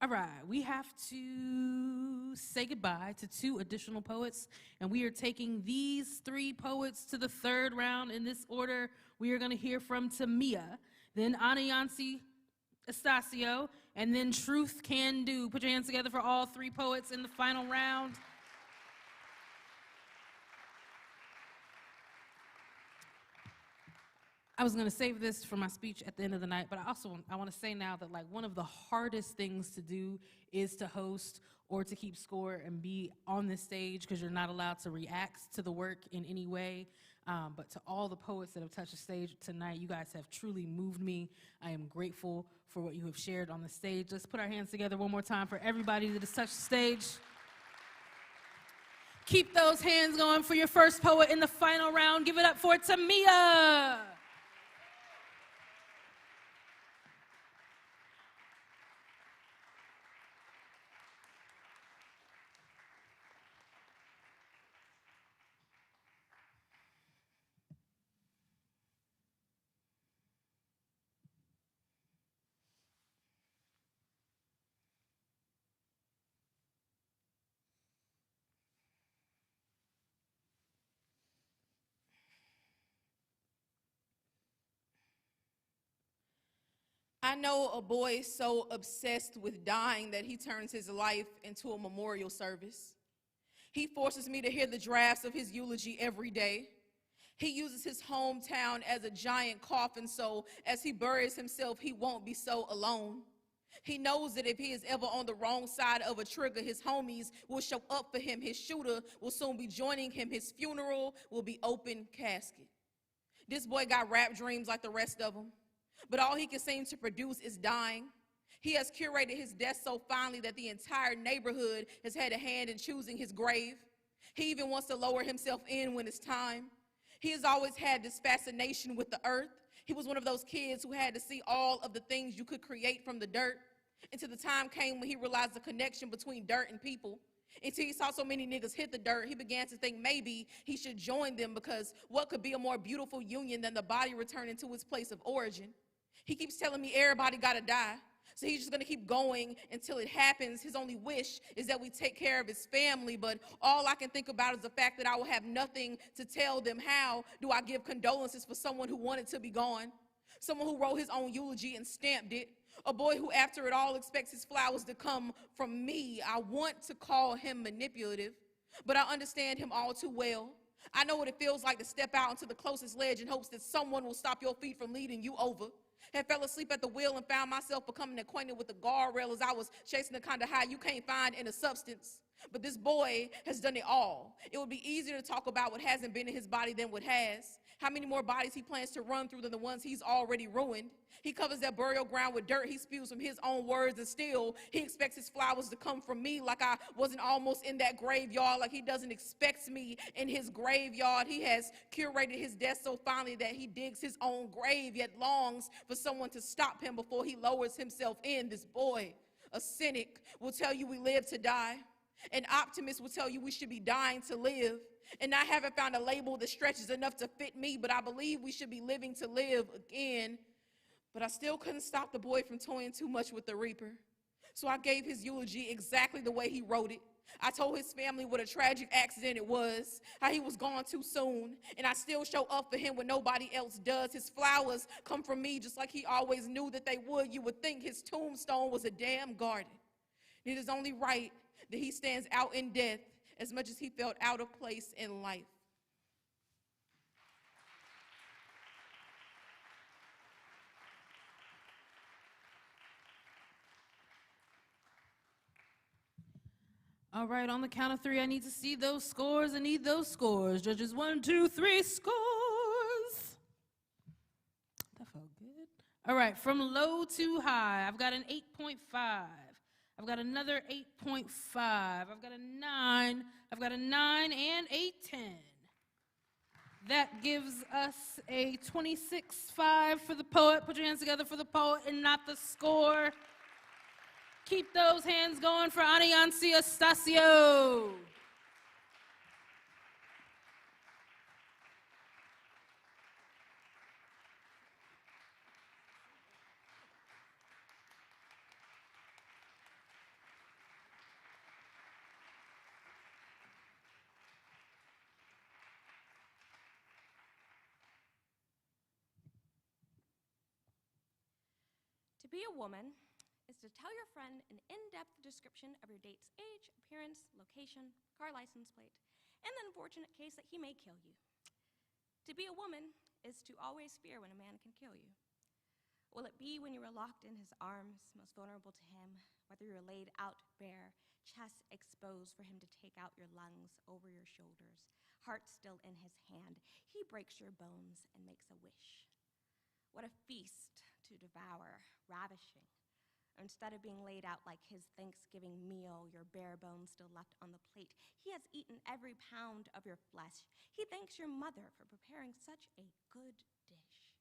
All right, we have to say goodbye to 2 additional poets, and we are taking these 3 poets to the 3rd round in this order. We are going to hear from Tamia, then Anayansi Estacio, and then Truth Can Do. Put your hands together for all 3 poets in the final round. I was going to save this for my speech at the end of the night, but I want to say now that like one of the hardest things to do is to host or to keep score and be on this stage because you're not allowed to react to the work in any way. But to all the poets that have touched the stage tonight, you guys have truly moved me. I am grateful for what you have shared on the stage. Let's put our hands together one more time for everybody that has touched the stage. Keep those hands going for your first poet in the final round. Give it up for Tamia. I know a boy so obsessed with dying that he turns his life into a memorial service. He forces me to hear the drafts of his eulogy every day. He uses his hometown as a giant coffin so as he buries himself, he won't be so alone. He knows that if he is ever on the wrong side of a trigger, his homies will show up for him. His shooter will soon be joining him. His funeral will be open casket. This boy got rap dreams like the rest of them, but all he can seem to produce is dying. He has curated his death so finely that the entire neighborhood has had a hand in choosing his grave. He even wants to lower himself in when it's time. He has always had this fascination with the earth. He was one of those kids who had to see all of the things you could create from the dirt. Until the time came when he realized the connection between dirt and people. Until he saw so many niggas hit the dirt, he began to think maybe he should join them, because what could be a more beautiful union than the body returning to its place of origin? He keeps telling me everybody gotta die. So he's just gonna keep going until it happens. His only wish is that we take care of his family, but all I can think about is the fact that I will have nothing to tell them. How do I give condolences for someone who wanted to be gone? Someone who wrote his own eulogy and stamped it. A boy who, after it all, expects his flowers to come from me. I want to call him manipulative, but I understand him all too well. I know what it feels like to step out onto the closest ledge in hopes that someone will stop your feet from leading you over. Had fell asleep at the wheel and found myself becoming acquainted with the guardrail as I was chasing the kind of high you can't find in a substance. But this boy has done it all. It would be easier to talk about what hasn't been in his body than what has. How many more bodies he plans to run through than the ones he's already ruined. He covers that burial ground with dirt he spews from his own words, and still he expects his flowers to come from me, like I wasn't almost in that graveyard, like he doesn't expect me in his graveyard. He has curated his death so finely that he digs his own grave, yet longs for someone to stop him before he lowers himself in. This boy, a cynic, will tell you we live to die. An optimist will tell you we should be dying to live. And I haven't found a label that stretches enough to fit me, but I believe we should be living to live again. But I still couldn't stop the boy from toying too much with the reaper. So I gave his eulogy exactly the way he wrote it. I told his family what a tragic accident it was, how he was gone too soon, and I still show up for him when nobody else does. His flowers come from me just like he always knew that they would. You would think his tombstone was a damn garden. It is only right that he stands out in death as much as he felt out of place in life. All right, on the count of three, I need to see those scores. I need those scores. Judges, 1, 2, 3, scores. That felt good. All right, from low to high, I've got an 8.5. I've got another 8.5. I've got a 9. I've got a 9 and a 10. That gives us a 26.5 for the poet. Put your hands together for the poet and not the score. Keep those hands going for Aniansi Estacio. To be a woman is to tell your friend an in-depth description of your date's age, appearance, location, car license plate, and the unfortunate case that he may kill you. To be a woman is to always fear when a man can kill you. Will it be when you are locked in his arms, most vulnerable to him, whether you're laid out bare, chest exposed for him to take out your lungs over your shoulders, heart still in his hand, he breaks your bones and makes a wish. What a feast to devour, ravishing. Instead of being laid out like his Thanksgiving meal, your bare bones still left on the plate, he has eaten every pound of your flesh. He thanks your mother for preparing such a good dish,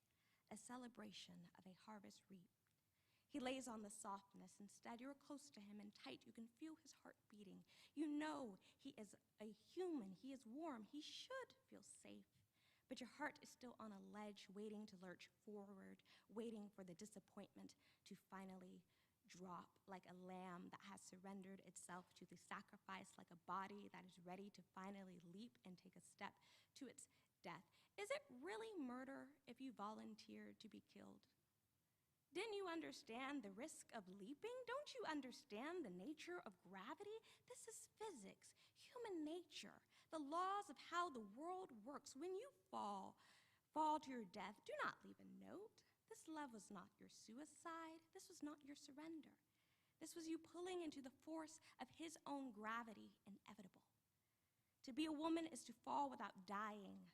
a celebration of a harvest reaped. He lays on the softness. Instead, you're close to him and tight. You can feel his heart beating. You know he is a human. He is warm. He should feel safe. But your heart is still on a ledge, waiting to lurch forward, waiting for the disappointment to finally drop like a lamb that has surrendered itself to the sacrifice, like a body that is ready to finally leap and take a step to its death. Is it really murder if you volunteer to be killed? Didn't you understand the risk of leaping? Don't you understand the nature of gravity? This is physics, human nature, the laws of how the world works. When you fall to your death, do not leave a note. This love was not your suicide. This was not your surrender. This was you pulling into the force of his own gravity, inevitable. To be a woman is to fall without dying,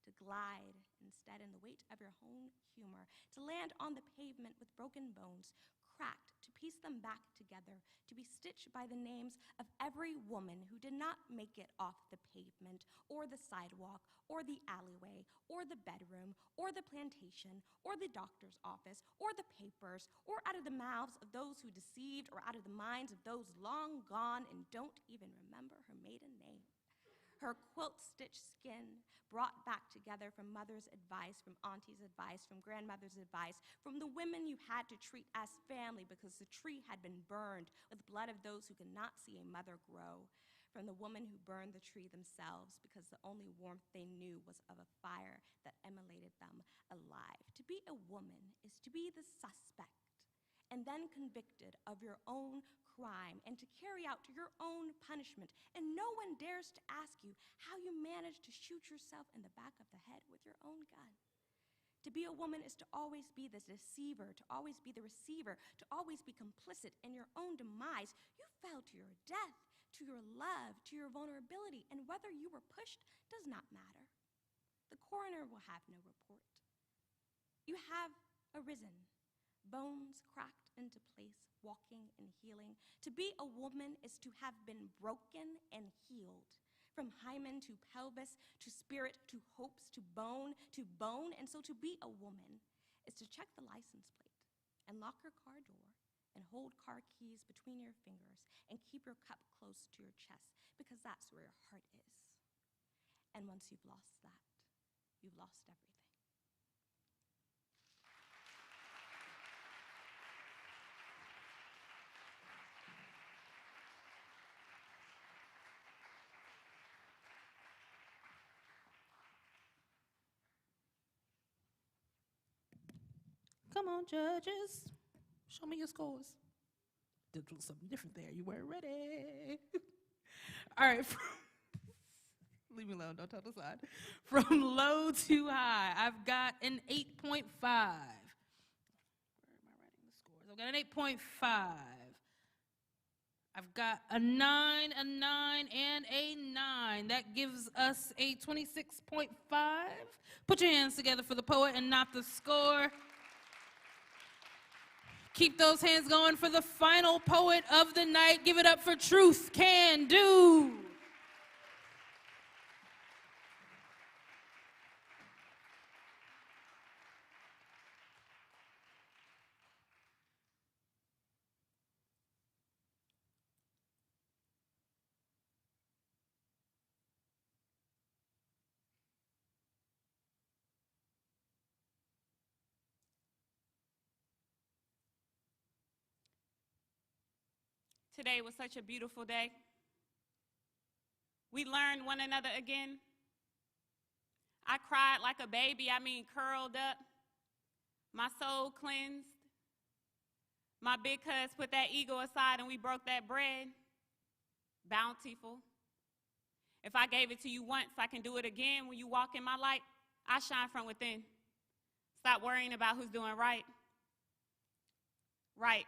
to glide instead in the weight of your own humor, to land on the pavement with broken bones, cracked, to piece them back together, to be stitched by the names of every woman who did not make it off the pavement, or the sidewalk, or the alleyway, or the bedroom, or the plantation, or the doctor's office, or the papers, or out of the mouths of those who deceived, or out of the minds of those long gone and don't even remember her maiden name. Her quilt-stitched skin brought back together from mother's advice, from auntie's advice, from grandmother's advice, from the women you had to treat as family because the tree had been burned with blood of those who could not see a mother grow, from the woman who burned the tree themselves because the only warmth they knew was of a fire that emulated them alive. To be a woman is to be the suspect and then convicted of your own crime and to carry out your own punishment. And no one dares to ask you how you managed to shoot yourself in the back of the head with your own gun. To be a woman is to always be the deceiver, to always be the receiver, to always be complicit in your own demise. You fell to your death, to your love, to your vulnerability, and whether you were pushed does not matter. The coroner will have no report. You have arisen, bones cracked into place, walking and healing. To be a woman is to have been broken and healed. From hymen to pelvis, to spirit, to hopes, to bone, and so to be a woman is to check the license plate and lock your car door and hold car keys between your fingers and keep your cup close to your chest because that's where your heart is. And once you've lost that, you've lost everything. Come on, judges. Show me your scores. Did something different there. You weren't ready. All right. Leave me alone. Don't tell the side. From low to high, I've got an 8.5. Where am I writing the scores? I've got an 8.5. I've got a 9, a 9, and a 9. That gives us a 26.5. Put your hands together for the poet and not the score. Keep those hands going for the final poet of the night. Give it up for Truth Can Do. Today was such a beautiful day. We learned one another again. I cried like a baby, curled up. My soul cleansed. My big cuz put that ego aside and we broke that bread. Bountiful. If I gave it to you once, I can do it again. When you walk in my light, I shine from within. Stop worrying about who's doing right. Right.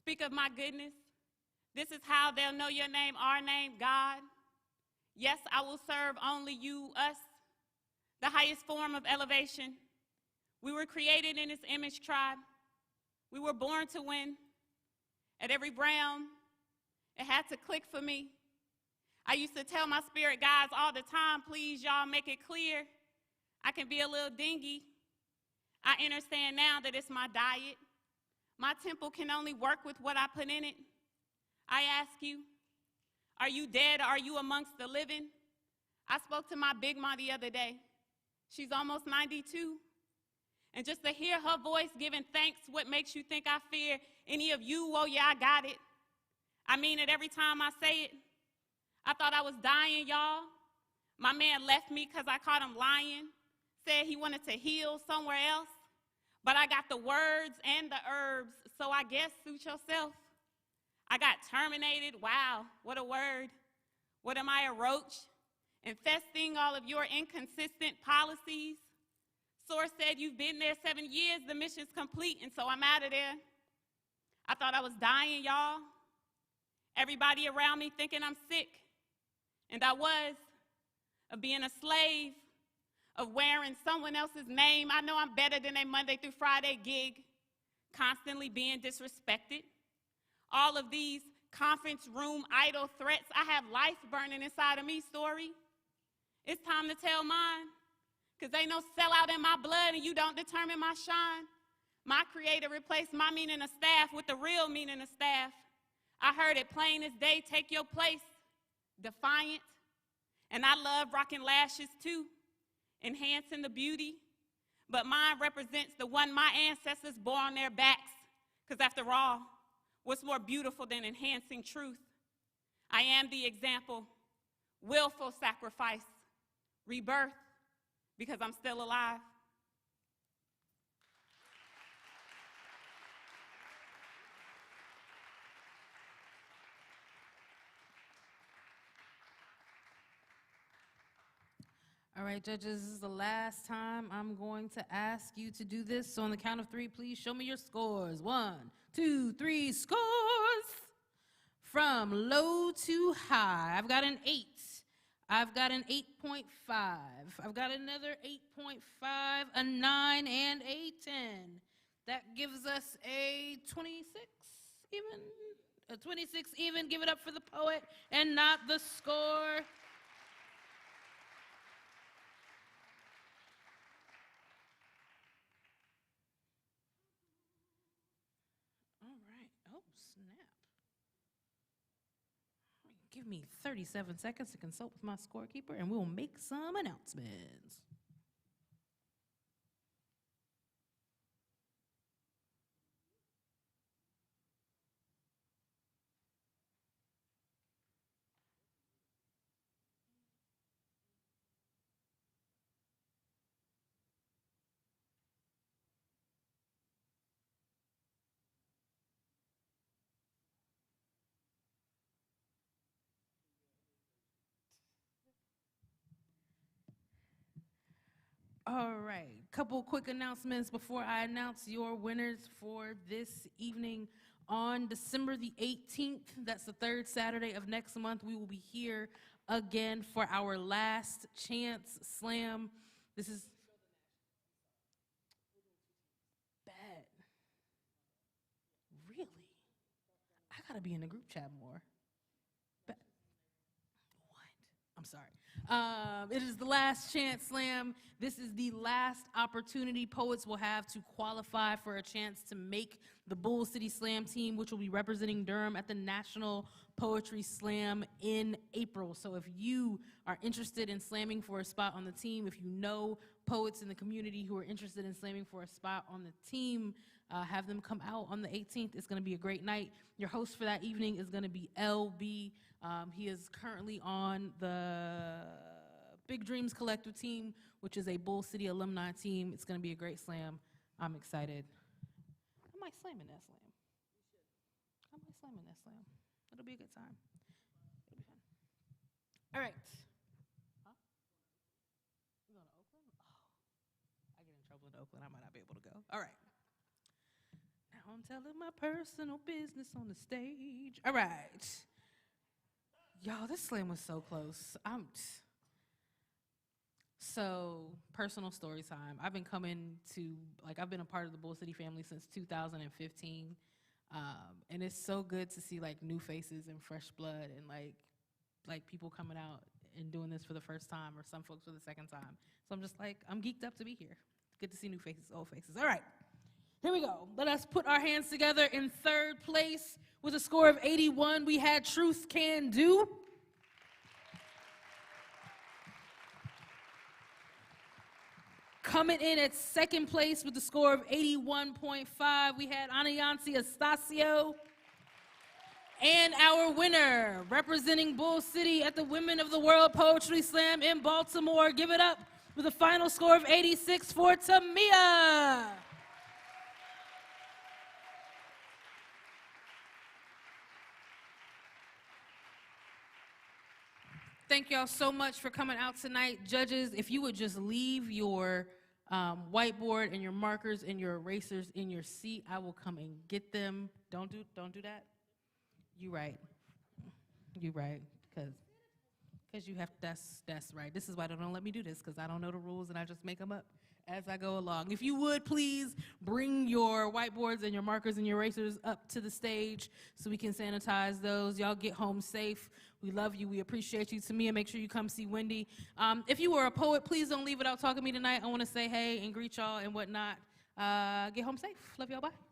Speak of my goodness. This is how they'll know your name, our name, God. Yes, I will serve only you, us, the highest form of elevation. We were created in this image tribe. We were born to win. At every realm, it had to click for me. I used to tell my spirit guides all the time, please, y'all, make it clear. I can be a little dingy. I understand now that it's my diet. My temple can only work with what I put in it. I ask you, are you dead or are you amongst the living? I spoke to my big mom the other day. She's almost 92. And just to hear her voice giving thanks, what makes you think I fear any of you? Oh yeah, I got it. I mean it every time I say it. I thought I was dying, y'all. My man left me because I caught him lying, said he wanted to heal somewhere else. But I got the words and the herbs, so I guess suit yourself. I got terminated. Wow, what a word. What am I, a roach? Infesting all of your inconsistent policies. Source said you've been there 7 years, the mission's complete, and so I'm out of there. I thought I was dying, y'all. Everybody around me thinking I'm sick. And I was, of being a slave, of wearing someone else's name. I know I'm better than a Monday through Friday gig. constantly being disrespected, all of these conference room idle threats, I have life burning inside of me story. It's time to tell mine, because ain't no sellout in my blood and you don't determine my shine. My creator replaced my meaning of staff with the real meaning of staff. I heard it plain as day, take your place, defiant. And I love rocking lashes too, enhancing the beauty. But mine represents the one my ancestors bore on their backs. Because after all, what's more beautiful than enhancing truth? I am the example, willful sacrifice, rebirth, because I'm still alive. All right, judges, this is the last time I'm going to ask you to do this. So on the count of three, please show me your scores. 1, 2, 3, scores! From low to high, I've got an 8. I've got an 8.5. I've got another 8.5, a 9, and a 10. That gives us a 26 even. A 26 even. Give it up for the poet and not the score. All right. Oh, snap. Give me 37 seconds to consult with my scorekeeper, and we'll make some announcements. All right, couple quick announcements before I announce your winners for this evening. On December the 18th, that's the third Saturday of next month, we will be here again for our last chance slam. This is bad. Really? I gotta be in the group chat more. I'm sorry. It is the last chance slam. This is the last opportunity poets will have to qualify for a chance to make the Bull City Slam team, which will be representing Durham at the National Poetry Slam in April. So if you are interested in slamming for a spot on the team, if you know poets in the community who are interested in slamming for a spot on the team, have them come out on the 18th. It's going to be a great night. Your host for that evening is going to be LB. He is currently on the Big Dreams Collective team, which is a Bull City alumni team. It's going to be a great slam. I'm excited. I might slam in that slam. It'll be a good time. It'll be fun. All right. Huh? You going to Oakland? Oh, I get in trouble in Oakland. I might not be able to go. All right. Now I'm telling my personal business on the stage. All right. Y'all, this slam was so close. So, personal story time. I've been I've been a part of the Bull City family since 2015. And it's so good to see like new faces and fresh blood and like people coming out and doing this for the first time, or some folks for the second time. So I'm just like, I'm geeked up to be here. Good to see new faces, old faces. All right, here we go. Let us put our hands together. In third place with a score of 81, we had Truth Can Do. Coming in at second place with a score of 81.5, we had Anayansi Estacio. And our winner, representing Bull City at the Women of the World Poetry Slam in Baltimore, give it up with a final score of 86 for Tamia. Thank y'all so much for coming out tonight. Judges, if you would just leave your whiteboard and your markers and your erasers in your seat, I will come and get them. Don't do that. You right, because you have, that's right. This is why they don't let me do this, because I don't know the rules and I just make them up as I go along. If you would, please bring your whiteboards and your markers and your erasers up to the stage so we can sanitize those. Y'all get home safe. We love you. We appreciate you. Tamia, make sure you come see Wendy. If you were a poet, please don't leave without talking to me tonight. I want to say hey and greet y'all and whatnot. Get home safe. Love y'all. Bye.